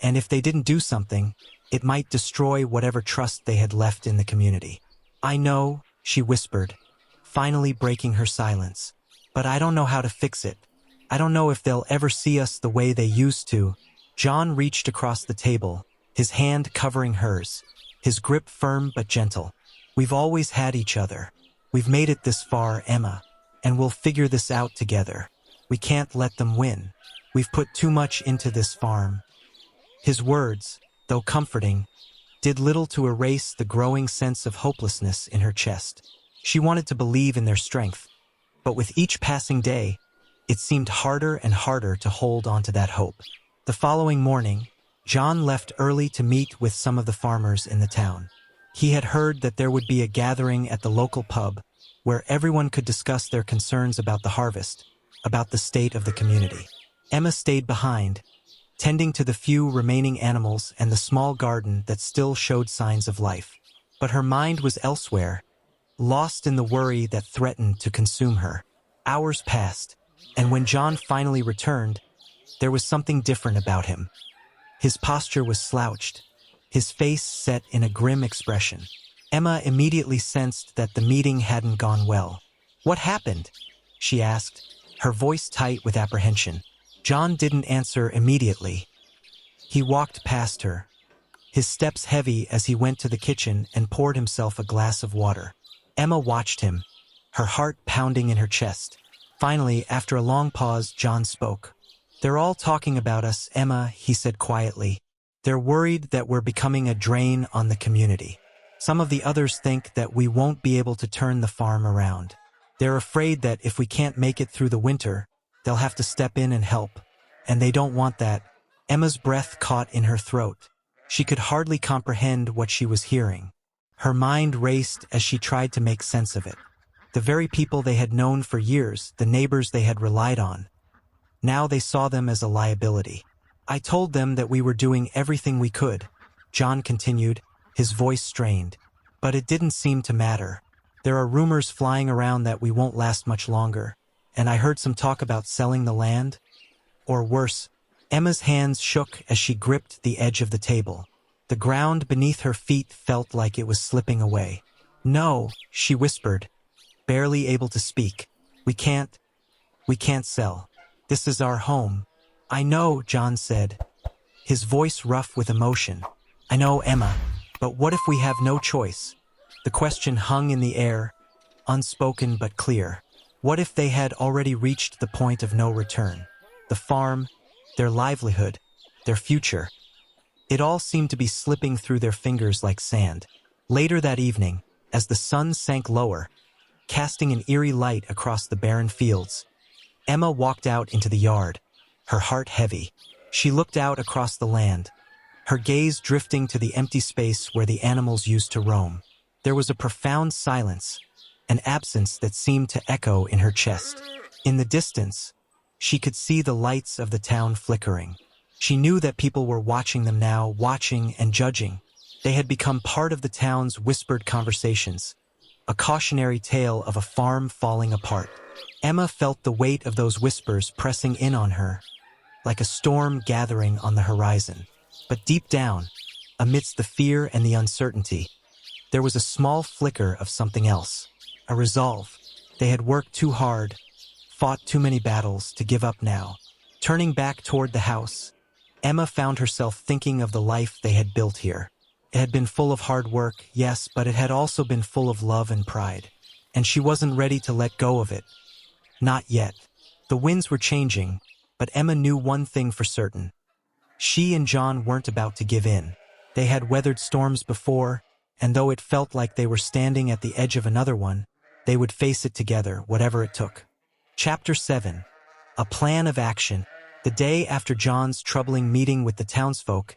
and if they didn't do something, it might destroy whatever trust they had left in the community. "I know," she whispered, finally breaking her silence. "But I don't know how to fix it. I don't know if they'll ever see us the way they used to." John reached across the table, his hand covering hers, his grip firm but gentle. "We've always had each other. We've made it this far, Emma, and we'll figure this out together. We can't let them win. We've put too much into this farm." His words, though comforting, did little to erase the growing sense of hopelessness in her chest. She wanted to believe in their strength, but with each passing day, it seemed harder and harder to hold on to that hope. The following morning, John left early to meet with some of the farmers in the town. He had heard that there would be a gathering at the local pub where everyone could discuss their concerns about the harvest, about the state of the community. Emma stayed behind, tending to the few remaining animals and the small garden that still showed signs of life. But her mind was elsewhere, lost in the worry that threatened to consume her. Hours passed, and when John finally returned, there was something different about him. His posture was slouched, his face set in a grim expression. Emma immediately sensed that the meeting hadn't gone well. "What happened?" she asked, her voice tight with apprehension. John didn't answer immediately. He walked past her, his steps heavy as he went to the kitchen and poured himself a glass of water. Emma watched him, her heart pounding in her chest. Finally, after a long pause, John spoke. "They're all talking about us, Emma," he said quietly. "They're worried that we're becoming a drain on the community. Some of the others think that we won't be able to turn the farm around. They're afraid that if we can't make it through the winter, they'll have to step in and help. And they don't want that." Emma's breath caught in her throat. She could hardly comprehend what she was hearing. Her mind raced as she tried to make sense of it. The very people they had known for years, the neighbors they had relied on, now they saw them as a liability. "I told them that we were doing everything we could," John continued, his voice strained. "But it didn't seem to matter. There are rumors flying around that we won't last much longer, and I heard some talk about selling the land. Or worse." Emma's hands shook as she gripped the edge of the table. The ground beneath her feet felt like it was slipping away. "No," she whispered, barely able to speak. We can't sell. This is our home." "I know," John said, his voice rough with emotion. "I know, Emma, but what if we have no choice?" The question hung in the air, unspoken but clear. What if they had already reached the point of no return? The farm, their livelihood, their future. It all seemed to be slipping through their fingers like sand. Later that evening, as the sun sank lower, casting an eerie light across the barren fields, Emma walked out into the yard, her heart heavy. She looked out across the land, her gaze drifting to the empty space where the animals used to roam. There was a profound silence, an absence that seemed to echo in her chest. In the distance, she could see the lights of the town flickering. She knew that people were watching them now, watching and judging. They had become part of the town's whispered conversations, a cautionary tale of a farm falling apart. Emma felt the weight of those whispers pressing in on her, like a storm gathering on the horizon. But deep down, amidst the fear and the uncertainty, there was a small flicker of something else, a resolve. They had worked too hard, fought too many battles to give up now. Turning back toward the house, Emma found herself thinking of the life they had built here. It had been full of hard work, yes, but it had also been full of love and pride. And she wasn't ready to let go of it. Not yet. The winds were changing, but Emma knew one thing for certain. She and John weren't about to give in. They had weathered storms before, and though it felt like they were standing at the edge of another one, they would face it together, whatever it took. Chapter 7. A Plan of Action. The day after John's troubling meeting with the townsfolk,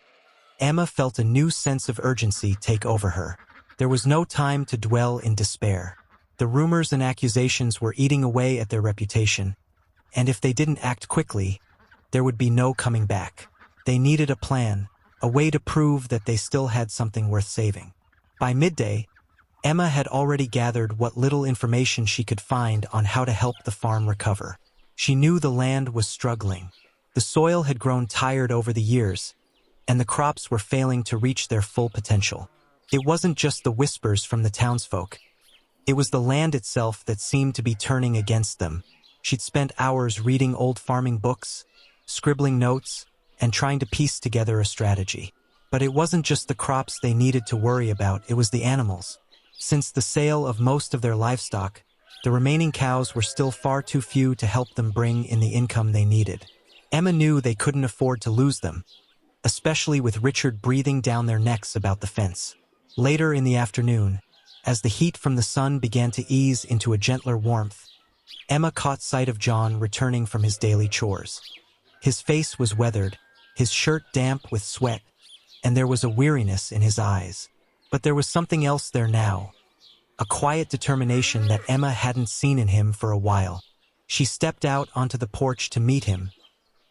Emma felt a new sense of urgency take over her. There was no time to dwell in despair. The rumors and accusations were eating away at their reputation, and if they didn't act quickly, there would be no coming back. They needed a plan, a way to prove that they still had something worth saving. By midday, Emma had already gathered what little information she could find on how to help the farm recover. She knew the land was struggling. The soil had grown tired over the years, and the crops were failing to reach their full potential. It wasn't just the whispers from the townsfolk. It was the land itself that seemed to be turning against them. She'd spent hours reading old farming books, scribbling notes, and trying to piece together a strategy. But it wasn't just the crops they needed to worry about, it was the animals. Since the sale of most of their livestock, the remaining cows were still far too few to help them bring in the income they needed. Emma knew they couldn't afford to lose them, especially with Richard breathing down their necks about the fence. Later in the afternoon, as the heat from the sun began to ease into a gentler warmth, Emma caught sight of John returning from his daily chores. His face was weathered, his shirt damp with sweat, and there was a weariness in his eyes. But there was something else there now, a quiet determination that Emma hadn't seen in him for a while. She stepped out onto the porch to meet him,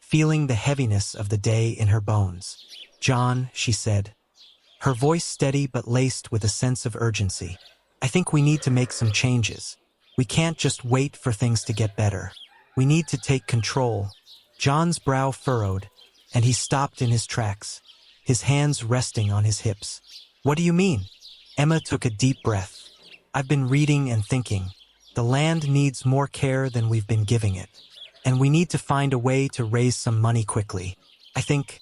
feeling the heaviness of the day in her bones. "John," she said, her voice steady but laced with a sense of urgency. "I think we need to make some changes. We can't just wait for things to get better. We need to take control." John's brow furrowed, and he stopped in his tracks, his hands resting on his hips. "What do you mean?" Emma took a deep breath. "I've been reading and thinking. The land needs more care than we've been giving it, and we need to find a way to raise some money quickly. I think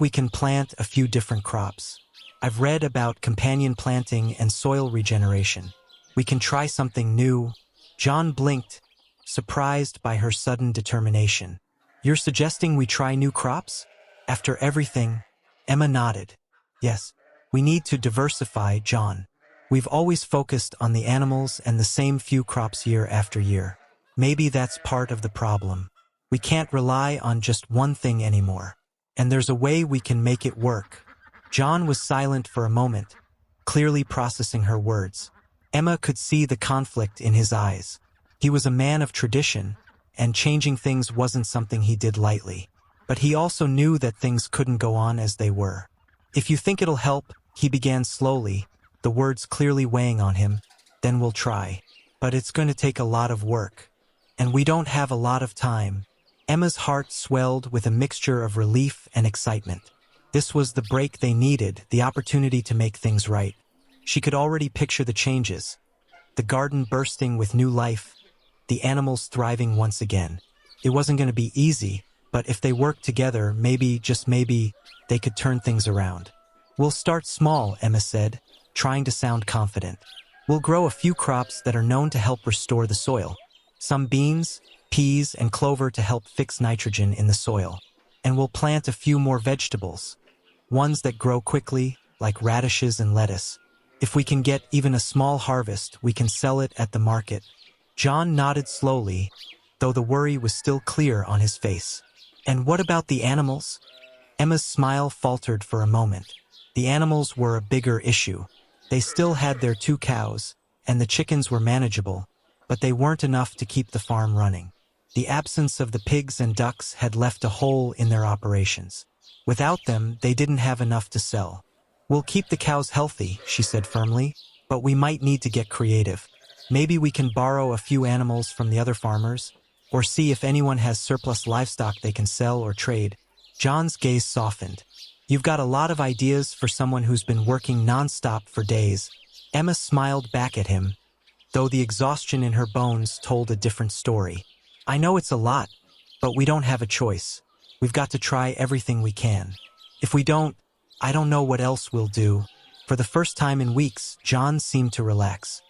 we can plant a few different crops. I've read about companion planting and soil regeneration. We can try something new." John blinked, surprised by her sudden determination. "You're suggesting we try new crops?" After everything, Emma nodded. "Yes, we need to diversify, John. We've always focused on the animals and the same few crops year after year. Maybe that's part of the problem. We can't rely on just one thing anymore. And there's a way we can make it work." John was silent for a moment, clearly processing her words. Emma could see the conflict in his eyes. He was a man of tradition, and changing things wasn't something he did lightly. But he also knew that things couldn't go on as they were. "If you think it'll help," he began slowly, the words clearly weighing on him, "then we'll try. But it's going to take a lot of work. And we don't have a lot of time." Emma's heart swelled with a mixture of relief and excitement. This was the break they needed, the opportunity to make things right. She could already picture the changes, the garden bursting with new life, the animals thriving once again. It wasn't going to be easy, but if they worked together, maybe, just maybe, they could turn things around. "We'll start small," Emma said, trying to sound confident. "We'll grow a few crops that are known to help restore the soil. Some beans, peas, and clover to help fix nitrogen in the soil. And we'll plant a few more vegetables, ones that grow quickly, like radishes and lettuce. If we can get even a small harvest, we can sell it at the market." John nodded slowly, though the worry was still clear on his face. "And what about the animals?" Emma's smile faltered for a moment. The animals were a bigger issue. They still had their 2 cows, and the chickens were manageable, but they weren't enough to keep the farm running. The absence of the pigs and ducks had left a hole in their operations. Without them, they didn't have enough to sell. "We'll keep the cows healthy," she said firmly, "but we might need to get creative. Maybe we can borrow a few animals from the other farmers, or see if anyone has surplus livestock they can sell or trade." John's gaze softened. "You've got a lot of ideas for someone who's been working nonstop for days." Emma smiled back at him, though the exhaustion in her bones told a different story. "I know it's a lot, but we don't have a choice. We've got to try everything we can. If we don't, I don't know what else we'll do." For the first time in weeks, John seemed to relax.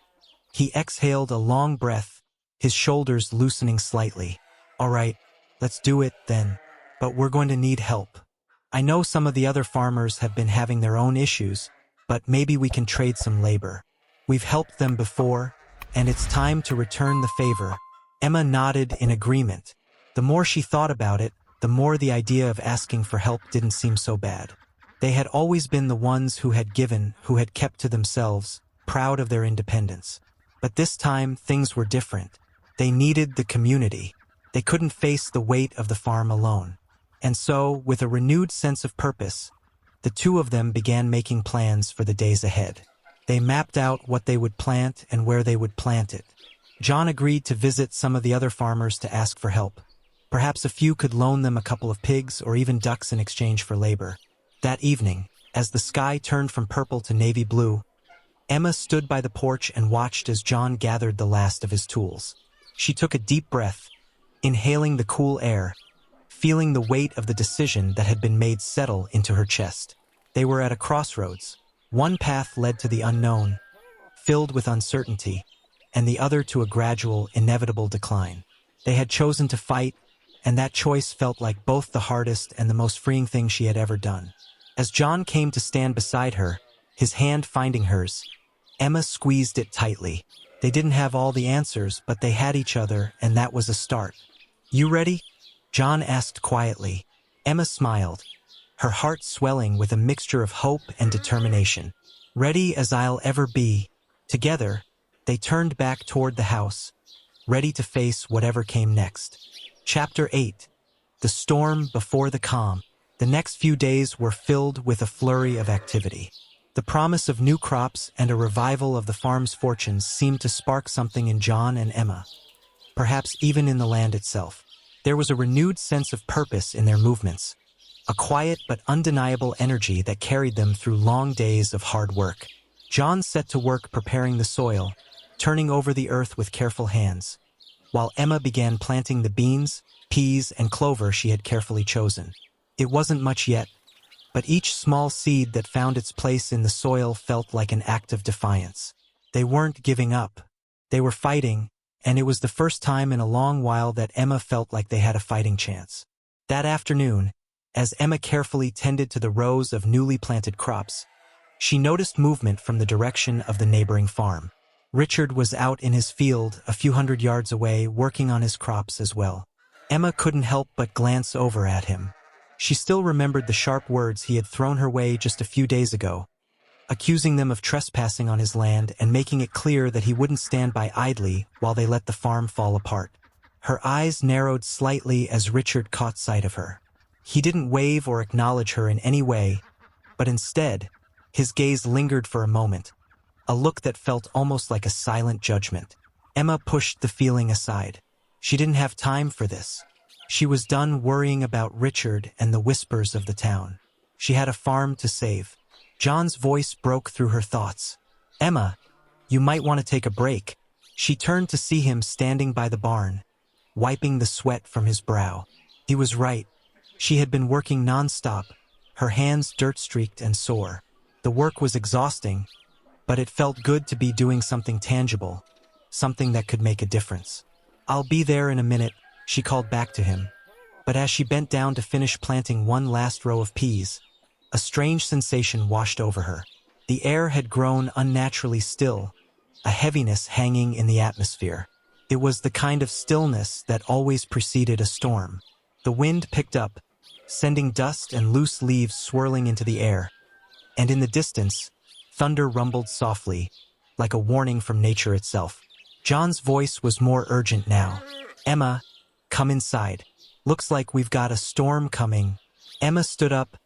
He exhaled a long breath, his shoulders loosening slightly. "All right, let's do it then. But we're going to need help. I know some of the other farmers have been having their own issues, but maybe we can trade some labor. We've helped them before, and it's time to return the favor." Emma nodded in agreement. The more she thought about it, the more the idea of asking for help didn't seem so bad. They had always been the ones who had given, who had kept to themselves, proud of their independence. But this time, things were different. They needed the community. They couldn't face the weight of the farm alone. And so, with a renewed sense of purpose, the two of them began making plans for the days ahead. They mapped out what they would plant and where they would plant it. John agreed to visit some of the other farmers to ask for help. Perhaps a few could loan them a couple of pigs or even ducks in exchange for labor. That evening, as the sky turned from purple to navy blue, Emma stood by the porch and watched as John gathered the last of his tools. She took a deep breath, inhaling the cool air, feeling the weight of the decision that had been made settle into her chest. They were at a crossroads. One path led to the unknown, filled with uncertainty, and the other to a gradual, inevitable decline. They had chosen to fight, and that choice felt like both the hardest and the most freeing thing she had ever done. As John came to stand beside her, his hand finding hers, Emma squeezed it tightly. They didn't have all the answers, but they had each other, and that was a start. "You ready?" John asked quietly. Emma smiled, her heart swelling with a mixture of hope and determination. "Ready as I'll ever be." Together, they turned back toward the house, ready to face whatever came next. Chapter 8. The Storm Before the Calm. The next few days were filled with a flurry of activity. The promise of new crops and a revival of the farm's fortunes seemed to spark something in John and Emma, perhaps even in the land itself. There was a renewed sense of purpose in their movements, a quiet but undeniable energy that carried them through long days of hard work. John set to work preparing the soil, turning over the earth with careful hands, while Emma began planting the beans, peas, and clover she had carefully chosen. It wasn't much yet, but each small seed that found its place in the soil felt like an act of defiance. They weren't giving up. They were fighting, and it was the first time in a long while that Emma felt like they had a fighting chance. That afternoon, as Emma carefully tended to the rows of newly planted crops, she noticed movement from the direction of the neighboring farm. Richard was out in his field a few hundred yards away working on his crops as well. Emma couldn't help but glance over at him. She still remembered the sharp words he had thrown her way just a few days ago, accusing them of trespassing on his land and making it clear that he wouldn't stand by idly while they let the farm fall apart. Her eyes narrowed slightly as Richard caught sight of her. He didn't wave or acknowledge her in any way, but instead, his gaze lingered for a moment, a look that felt almost like a silent judgment. Emma pushed the feeling aside. She didn't have time for this. She was done worrying about Richard and the whispers of the town. She had a farm to save. John's voice broke through her thoughts. "Emma, you might want to take a break." She turned to see him standing by the barn, wiping the sweat from his brow. He was right. She had been working nonstop, her hands dirt-streaked and sore. The work was exhausting, but it felt good to be doing something tangible, something that could make a difference. "I'll be there in a minute," she called back to him. But as she bent down to finish planting one last row of peas, a strange sensation washed over her. The air had grown unnaturally still, a heaviness hanging in the atmosphere. It was the kind of stillness that always preceded a storm. The wind picked up, sending dust and loose leaves swirling into the air, and in the distance, thunder rumbled softly, like a warning from nature itself. John's voice was more urgent now. "Emma, come inside. Looks like we've got a storm coming." Emma stood up,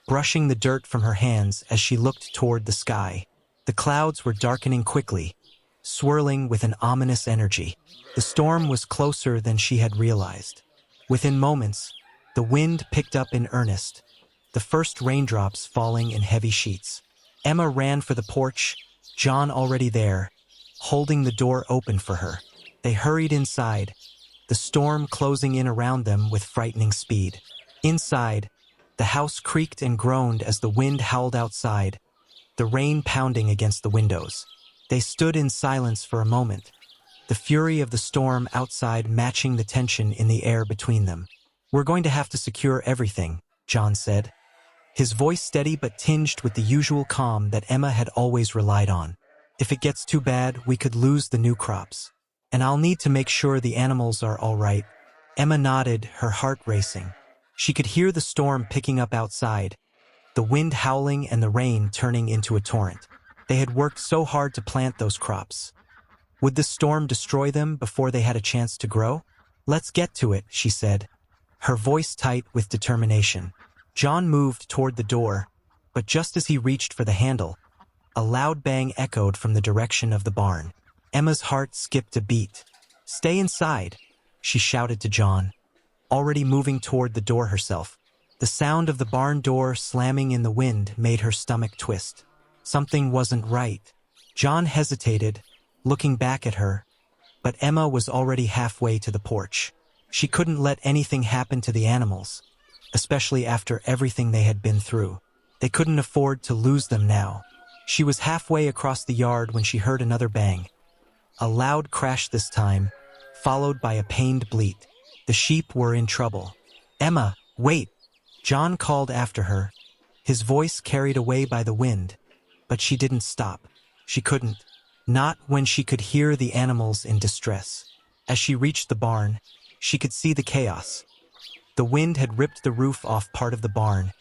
brushing the dirt from her hands as she looked toward the sky. The clouds were darkening quickly, swirling with an ominous energy. The storm was closer than she had realized. Within moments, the wind picked up in earnest, the first raindrops falling in heavy sheets. Emma ran for the porch, John already there, holding the door open for her. They hurried inside, the storm closing in around them with frightening speed. Inside, the house creaked and groaned as the wind howled outside, the rain pounding against the windows. They stood in silence for a moment, the fury of the storm outside matching the tension in the air between them. "We're going to have to secure everything," John said, his voice steady but tinged with the usual calm that Emma had always relied on. "If it gets too bad, we could lose the new crops. And I'll need to make sure the animals are all right." Emma nodded, her heart racing. She could hear the storm picking up outside, the wind howling and the rain turning into a torrent. They had worked so hard to plant those crops. Would the storm destroy them before they had a chance to grow? "Let's get to it," she said, her voice tight with determination. John moved toward the door, but just as he reached for the handle, a loud bang echoed from the direction of the barn. Emma's heart skipped a beat. "Stay inside," she shouted to John, already moving toward the door herself. The sound of the barn door slamming in the wind made her stomach twist. Something wasn't right. John hesitated, looking back at her, but Emma was already halfway to the porch. She couldn't let anything happen to the animals, especially after everything they had been through. They couldn't afford to lose them now. She was halfway across the yard when she heard another bang. A loud crash this time, followed by a pained bleat. The sheep were in trouble. "Emma, wait!" John called after her, his voice carried away by the wind, but she didn't stop. She couldn't. Not when she could hear the animals in distress. As she reached the barn, she could see the chaos. The wind had ripped the roof off part of the barn,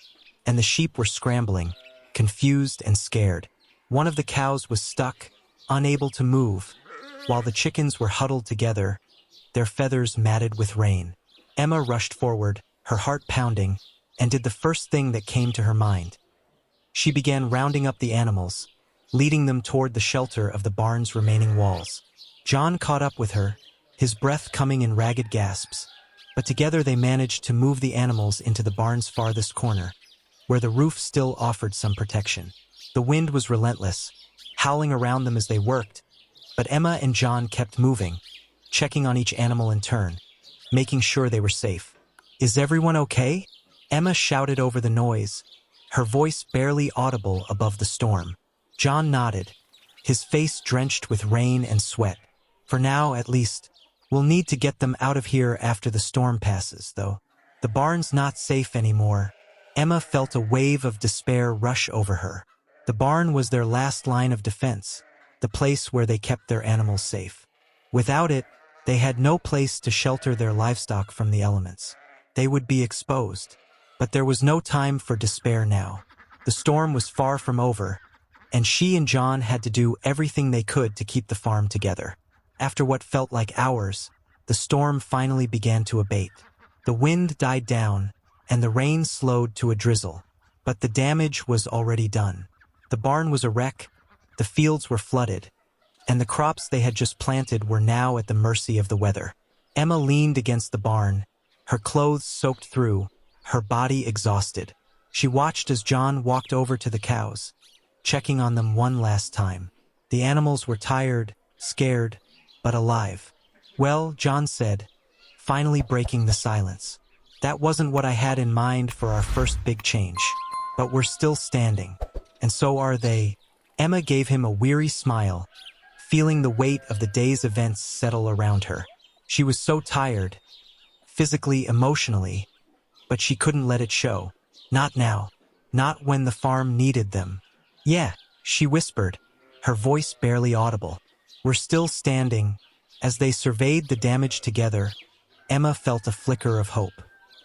and the sheep were scrambling, confused and scared. One of the cows was stuck, unable to move, while the chickens were huddled together, their feathers matted with rain. Emma rushed forward, her heart pounding, and did the first thing that came to her mind. She began rounding up the animals, leading them toward the shelter of the barn's remaining walls. John caught up with her, his breath coming in ragged gasps, but together they managed to move the animals into the barn's farthest corner, where the roof still offered some protection. The wind was relentless, howling around them as they worked, but Emma and John kept moving, checking on each animal in turn, making sure they were safe. "Is everyone okay?" Emma shouted over the noise, her voice barely audible above the storm. John nodded, his face drenched with rain and sweat. "For now, at least. We'll need to get them out of here after the storm passes, though. The barn's not safe anymore." Emma felt a wave of despair rush over her. The barn was their last line of defense, the place where they kept their animals safe. Without it, they had no place to shelter their livestock from the elements. They would be exposed. But there was no time for despair now. The storm was far from over, and she and John had to do everything they could to keep the farm together. After what felt like hours, the storm finally began to abate. The wind died down, and the rain slowed to a drizzle. But the damage was already done. The barn was a wreck, the fields were flooded, and the crops they had just planted were now at the mercy of the weather. Emma leaned against the barn, her clothes soaked through, her body exhausted. She watched as John walked over to the cows, checking on them one last time. The animals were tired, scared, but alive. "Well," John said, finally breaking the silence, "that wasn't what I had in mind for our first big change. But we're still standing, and so are they." Emma gave him a weary smile, feeling the weight of the day's events settle around her. She was so tired, physically, emotionally, but she couldn't let it show. Not now. Not when the farm needed them. "Yeah," she whispered, her voice barely audible. "We're still standing." As they surveyed the damage together, Emma felt a flicker of hope.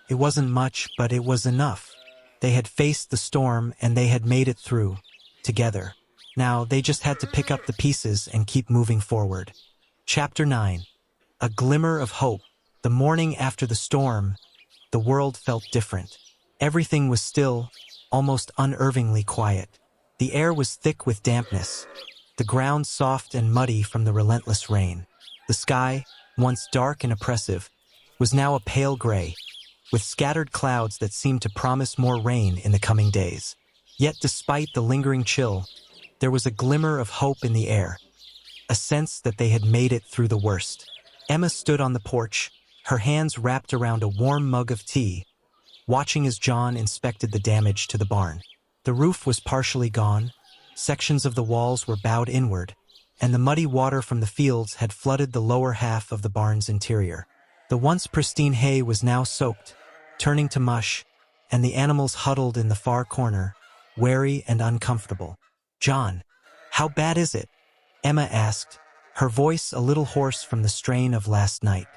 It wasn't much, but it was enough. They had faced the storm and they had made it through, together. Now they just had to pick up the pieces and keep moving forward. Chapter 9. A glimmer of hope. The morning after the storm, the world felt different. Everything was still, almost unnervingly quiet. The air was thick with dampness, the ground soft and muddy from the relentless rain. The sky, once dark and oppressive, was now a pale gray, with scattered clouds that seemed to promise more rain in the coming days. Yet despite the lingering chill, there was a glimmer of hope in the air, a sense that they had made it through the worst. Emma stood on the porch, her hands wrapped around a warm mug of tea, watching as John inspected the damage to the barn. The roof was partially gone, sections of the walls were bowed inward, and the muddy water from the fields had flooded the lower half of the barn's interior. The once pristine hay was now soaked, turning to mush, and the animals huddled in the far corner, wary and uncomfortable. "John, how bad is it?" Emma asked, her voice a little hoarse from the strain of last night.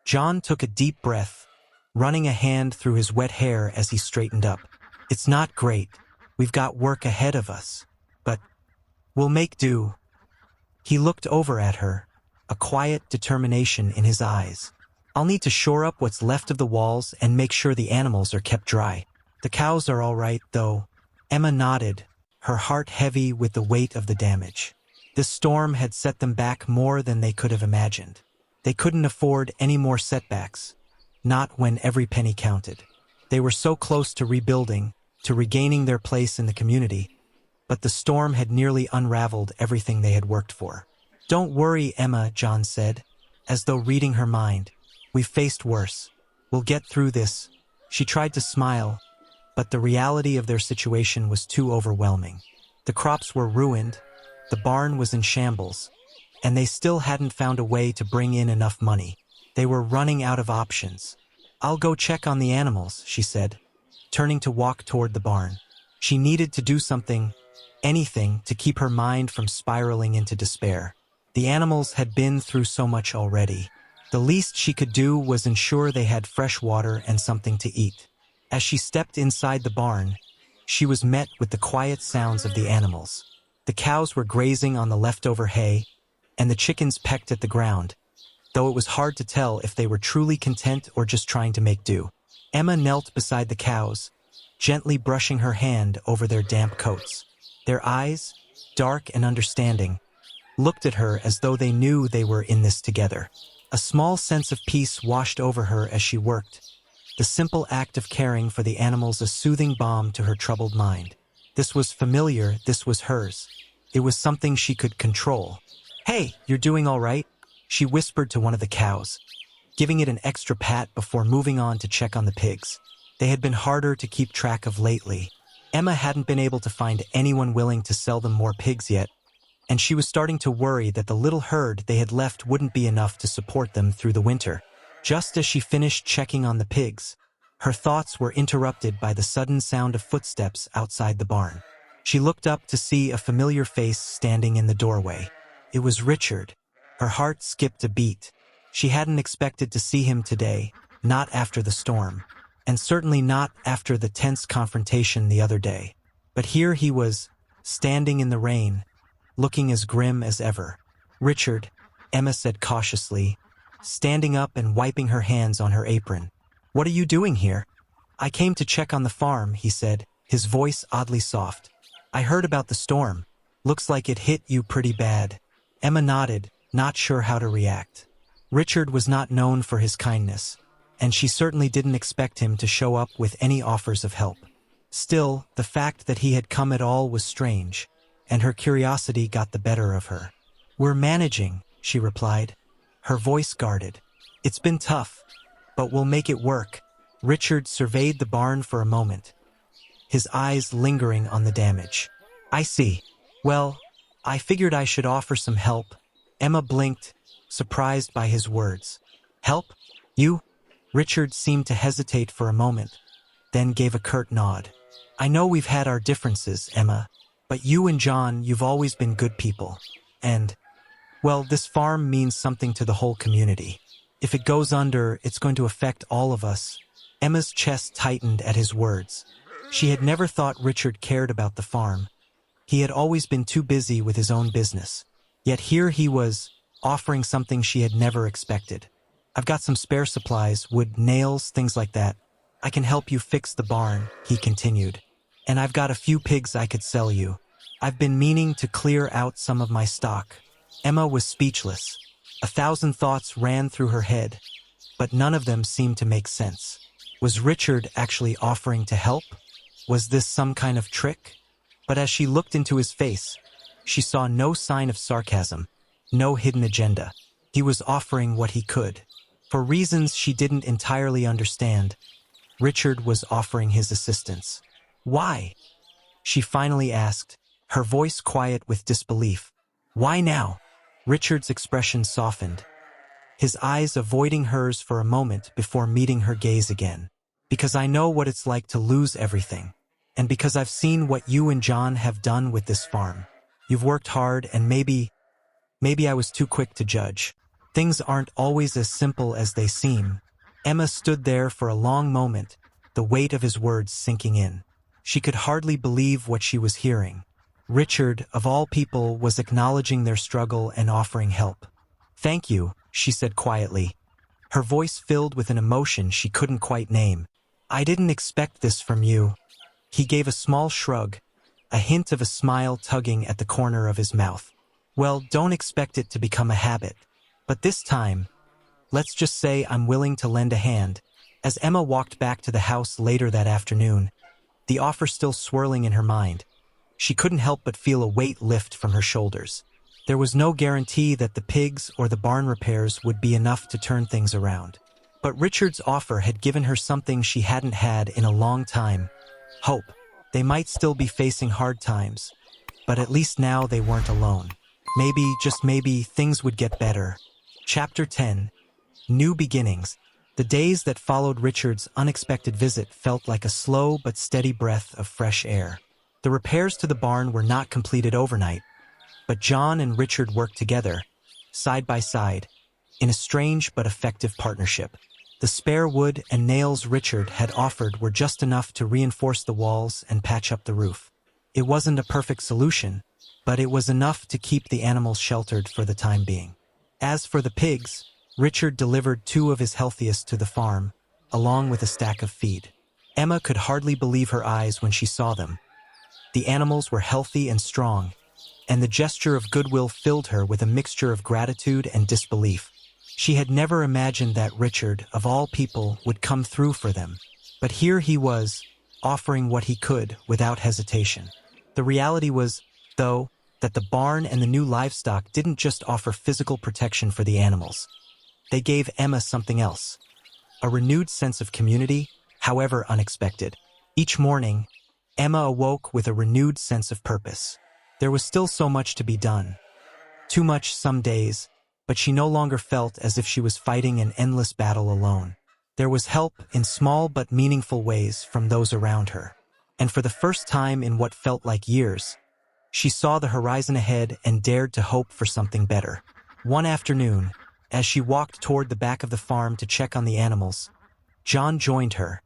John took a deep breath, running a hand through his wet hair as he straightened up. "It's not great. We've got work ahead of us. But we'll make do." He looked over at her, a quiet determination in his eyes. "I'll need to shore up what's left of the walls and make sure the animals are kept dry. The cows are all right, though." Emma nodded, her heart heavy with the weight of the damage. This storm had set them back more than they could have imagined. They couldn't afford any more setbacks, not when every penny counted. They were so close to rebuilding, to regaining their place in the community, but the storm had nearly unraveled everything they had worked for. "Don't worry, Emma," John said, as though reading her mind. "We've faced worse. We'll get through this." She tried to smile, but the reality of their situation was too overwhelming. The crops were ruined, the barn was in shambles, and they still hadn't found a way to bring in enough money. They were running out of options. "I'll go check on the animals," she said, turning to walk toward the barn. She needed to do something, anything, to keep her mind from spiraling into despair. The animals had been through so much already. The least she could do was ensure they had fresh water and something to eat. As she stepped inside the barn, she was met with the quiet sounds of the animals. The cows were grazing on the leftover hay, and the chickens pecked at the ground, though it was hard to tell if they were truly content or just trying to make do. Emma knelt beside the cows, gently brushing her hand over their damp coats. Their eyes, dark and understanding, looked at her as though they knew they were in this together. A small sense of peace washed over her as she worked, the simple act of caring for the animals a soothing balm to her troubled mind. This was familiar, this was hers. It was something she could control. "Hey, you're doing all right?" she whispered to one of the cows, giving it an extra pat before moving on to check on the pigs. They had been harder to keep track of lately. Emma hadn't been able to find anyone willing to sell them more pigs yet, and she was starting to worry that the little herd they had left wouldn't be enough to support them through the winter. Just as she finished checking on the pigs, her thoughts were interrupted by the sudden sound of footsteps outside the barn. She looked up to see a familiar face standing in the doorway. It was Richard. Her heart skipped a beat. She hadn't expected to see him today, not after the storm, and certainly not after the tense confrontation the other day. But here he was, standing in the rain, looking as grim as ever. "Richard," Emma said cautiously, standing up and wiping her hands on her apron. "What are you doing here?" "I came to check on the farm," he said, his voice oddly soft. "I heard about the storm. Looks like it hit you pretty bad." Emma nodded, not sure how to react. Richard was not known for his kindness, and she certainly didn't expect him to show up with any offers of help. Still, the fact that he had come at all was strange, and her curiosity got the better of her. "We're managing," she replied, her voice guarded. "It's been tough, but we'll make it work." Richard surveyed the barn for a moment, his eyes lingering on the damage. "I see. Well, I figured I should offer some help." Emma blinked, surprised by his words. "Help? You?" Richard seemed to hesitate for a moment, then gave a curt nod. "I know we've had our differences, Emma, but you and John, you've always been good people. And, well, this farm means something to the whole community. If it goes under, it's going to affect all of us." Emma's chest tightened at his words. She had never thought Richard cared about the farm. He had always been too busy with his own business. Yet here he was, offering something she had never expected. "I've got some spare supplies, wood, nails, things like that. I can help you fix the barn," he continued. "And I've got a few pigs I could sell you. I've been meaning to clear out some of my stock." Emma was speechless. 1,000 thoughts ran through her head, but none of them seemed to make sense. Was Richard actually offering to help? Was this some kind of trick? But as she looked into his face, she saw no sign of sarcasm, no hidden agenda. He was offering what he could. For reasons she didn't entirely understand, Richard was offering his assistance. "Why?" she finally asked, her voice quiet with disbelief. "Why now?" Richard's expression softened, his eyes avoiding hers for a moment before meeting her gaze again. "Because I know what it's like to lose everything, and because I've seen what you and John have done with this farm. You've worked hard, and maybe I was too quick to judge. Things aren't always as simple as they seem." Emma stood there for a long moment, the weight of his words sinking in. She could hardly believe what she was hearing. Richard, of all people, was acknowledging their struggle and offering help. "Thank you," she said quietly, her voice filled with an emotion she couldn't quite name. "I didn't expect this from you." He gave a small shrug, a hint of a smile tugging at the corner of his mouth. Well, don't expect it to become a habit. But this time, let's just say I'm willing to lend a hand. As Emma walked back to the house later that afternoon, the offer still swirling in her mind, she couldn't help but feel a weight lift from her shoulders. There was no guarantee that the pigs or the barn repairs would be enough to turn things around. But Richard's offer had given her something she hadn't had in a long time: hope. They might still be facing hard times, but at least now they weren't alone. Maybe, just maybe, things would get better. Chapter 10. New Beginnings. The days that followed Richard's unexpected visit felt like a slow but steady breath of fresh air. The repairs to the barn were not completed overnight, but John and Richard worked together, side by side, in a strange but effective partnership. The spare wood and nails Richard had offered were just enough to reinforce the walls and patch up the roof. It wasn't a perfect solution, but it was enough to keep the animals sheltered for the time being. As for the pigs, Richard delivered 2 of his healthiest to the farm, along with a stack of feed. Emma could hardly believe her eyes when she saw them. The animals were healthy and strong, and the gesture of goodwill filled her with a mixture of gratitude and disbelief. She had never imagined that Richard, of all people, would come through for them. But here he was, offering what he could without hesitation. The reality was, though, that the barn and the new livestock didn't just offer physical protection for the animals. They gave Emma something else: a renewed sense of community, however unexpected. Each morning, Emma awoke with a renewed sense of purpose. There was still so much to be done. Too much some days, but she no longer felt as if she was fighting an endless battle alone. There was help in small but meaningful ways from those around her. And for the first time in what felt like years, she saw the horizon ahead and dared to hope for something better. One afternoon, as she walked toward the back of the farm to check on the animals, John joined her,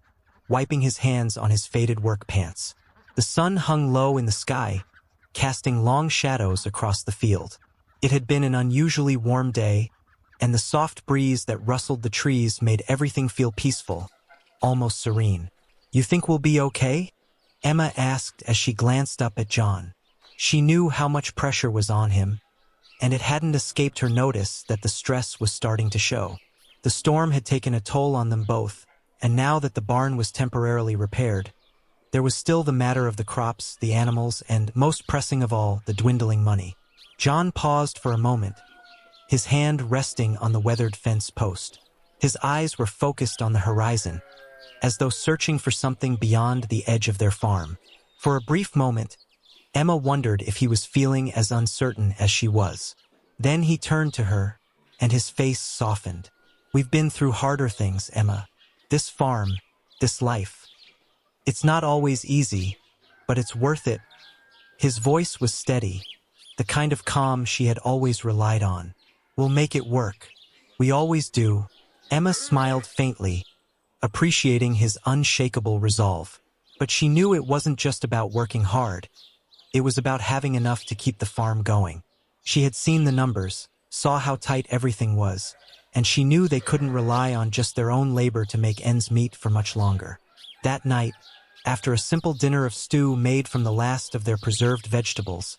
wiping his hands on his faded work pants. The sun hung low in the sky, casting long shadows across the field. It had been an unusually warm day, and the soft breeze that rustled the trees made everything feel peaceful, almost serene. "You think we'll be okay?" Emma asked as she glanced up at John. She knew how much pressure was on him, and it hadn't escaped her notice that the stress was starting to show. The storm had taken a toll on them both, and now that the barn was temporarily repaired, there was still the matter of the crops, the animals, and, most pressing of all, the dwindling money. John paused for a moment, his hand resting on the weathered fence post. His eyes were focused on the horizon, as though searching for something beyond the edge of their farm. For a brief moment, Emma wondered if he was feeling as uncertain as she was. Then he turned to her, and his face softened. "We've been through harder things, Emma. This farm, this life. It's not always easy, but it's worth it." His voice was steady, the kind of calm she had always relied on. "We'll make it work. We always do." Emma smiled faintly, appreciating his unshakable resolve. But she knew it wasn't just about working hard. It was about having enough to keep the farm going. She had seen the numbers, saw how tight everything was, and she knew they couldn't rely on just their own labor to make ends meet for much longer. That night, after a simple dinner of stew made from the last of their preserved vegetables,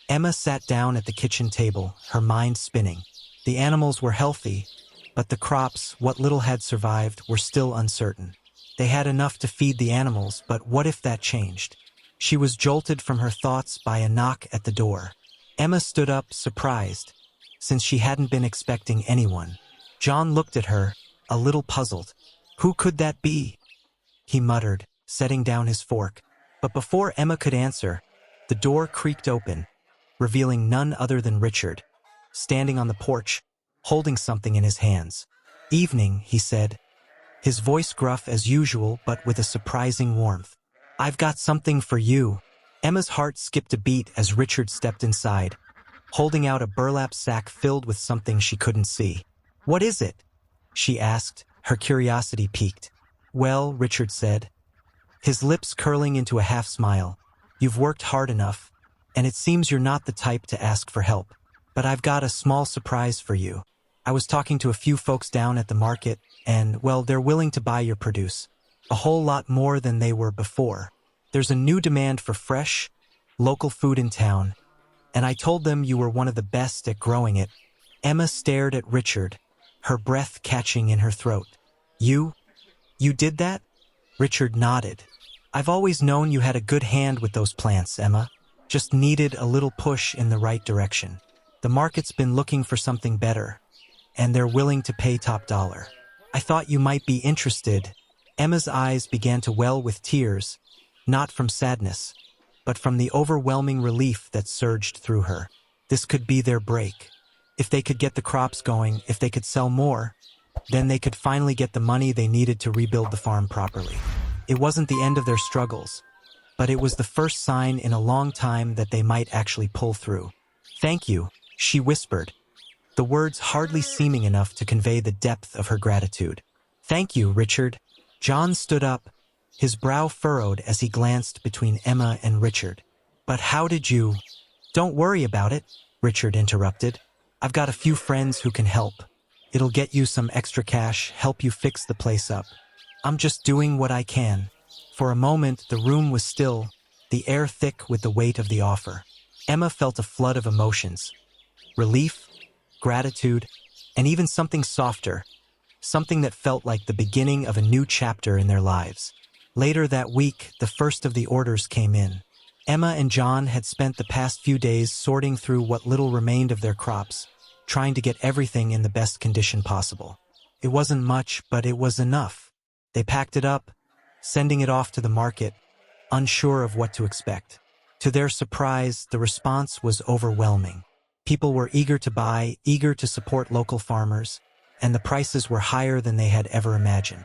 Emma sat down at the kitchen table, her mind spinning. The animals were healthy, but the crops, what little had survived, were still uncertain. They had enough to feed the animals, but what if that changed? She was jolted from her thoughts by a knock at the door. Emma stood up, surprised, since she hadn't been expecting anyone. John looked at her, a little puzzled. "Who could that be?" he muttered, setting down his fork. But before Emma could answer, the door creaked open, revealing none other than Richard, standing on the porch, holding something in his hands. "Evening," he said, his voice gruff as usual but with a surprising warmth. "I've got something for you." Emma's heart skipped a beat as Richard stepped inside, holding out a burlap sack filled with something she couldn't see. "What is it?" she asked, her curiosity piqued. "Well," Richard said, his lips curling into a half-smile, "you've worked hard enough, and it seems you're not the type to ask for help. But I've got a small surprise for you. I was talking to a few folks down at the market, and, well, they're willing to buy your produce. A whole lot more than they were before. There's a new demand for fresh, local food in town, And I told them you were one of the best at growing it. Emma stared at Richard, her breath catching in her throat. You did that? Richard nodded. I've always known you had a good hand with those plants, Emma. Just needed a little push in the right direction. The market's been looking for something better, and they're willing to pay top dollar. I thought you might be interested. Emma's eyes began to well with tears, not from sadness, but from the overwhelming relief that surged through her. This could be their break. If they could get the crops going, if they could sell more, then they could finally get the money they needed to rebuild the farm properly. It wasn't the end of their struggles, but it was the first sign in a long time that they might actually pull through. Thank you, she whispered, the words hardly seeming enough to convey the depth of her gratitude. Thank you, Richard. John stood up, his brow furrowed as he glanced between Emma and Richard. But how did you— Don't worry about it, Richard interrupted. I've got a few friends who can help. It'll get you some extra cash, help you fix the place up. I'm just doing what I can. For a moment, the room was still, the air thick with the weight of the offer. Emma felt a flood of emotions. Relief, gratitude, and even something softer, something that felt like the beginning of a new chapter in their lives. Later that week, the first of the orders came in. Emma and John had spent the past few days sorting through what little remained of their crops, trying to get everything in the best condition possible. It wasn't much, but it was enough. They packed it up, sending it off to the market, unsure of what to expect. To their surprise, the response was overwhelming. People were eager to buy, eager to support local farmers, and the prices were higher than they had ever imagined.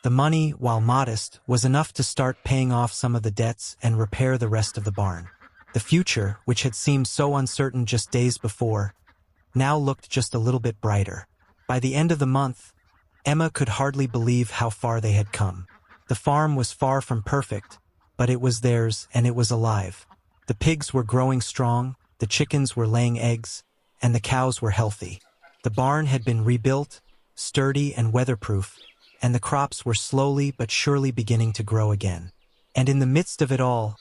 The money, while modest, was enough to start paying off some of the debts and repair the rest of the barn. The future, which had seemed so uncertain just days before, now looked just a little bit brighter. By the end of the month, Emma could hardly believe how far they had come. The farm was far from perfect, but it was theirs and it was alive. The pigs were growing strong, the chickens were laying eggs, and the cows were healthy. The barn had been rebuilt, sturdy and weatherproof, and the crops were slowly but surely beginning to grow again. And in the midst of it all,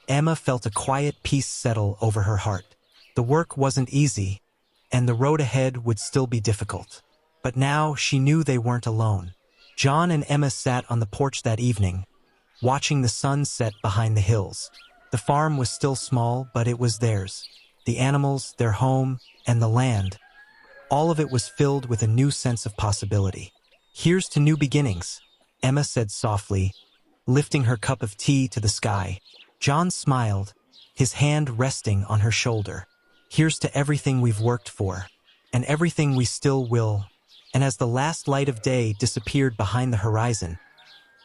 Emma felt a quiet peace settle over her heart. The work wasn't easy, and the road ahead would still be difficult. But now she knew they weren't alone. John and Emma sat on the porch that evening, watching the sun set behind the hills. The farm was still small, but it was theirs. The animals, their home, and the land. All of it was filled with a new sense of possibility. Here's to new beginnings, Emma said softly, lifting her cup of tea to the sky. John smiled, his hand resting on her shoulder. Here's to everything we've worked for, and everything we still will. And as the last light of day disappeared behind the horizon,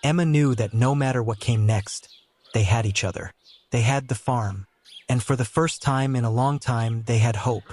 Emma knew that no matter what came next, they had each other. They had the farm, and for the first time in a long time, they had hope.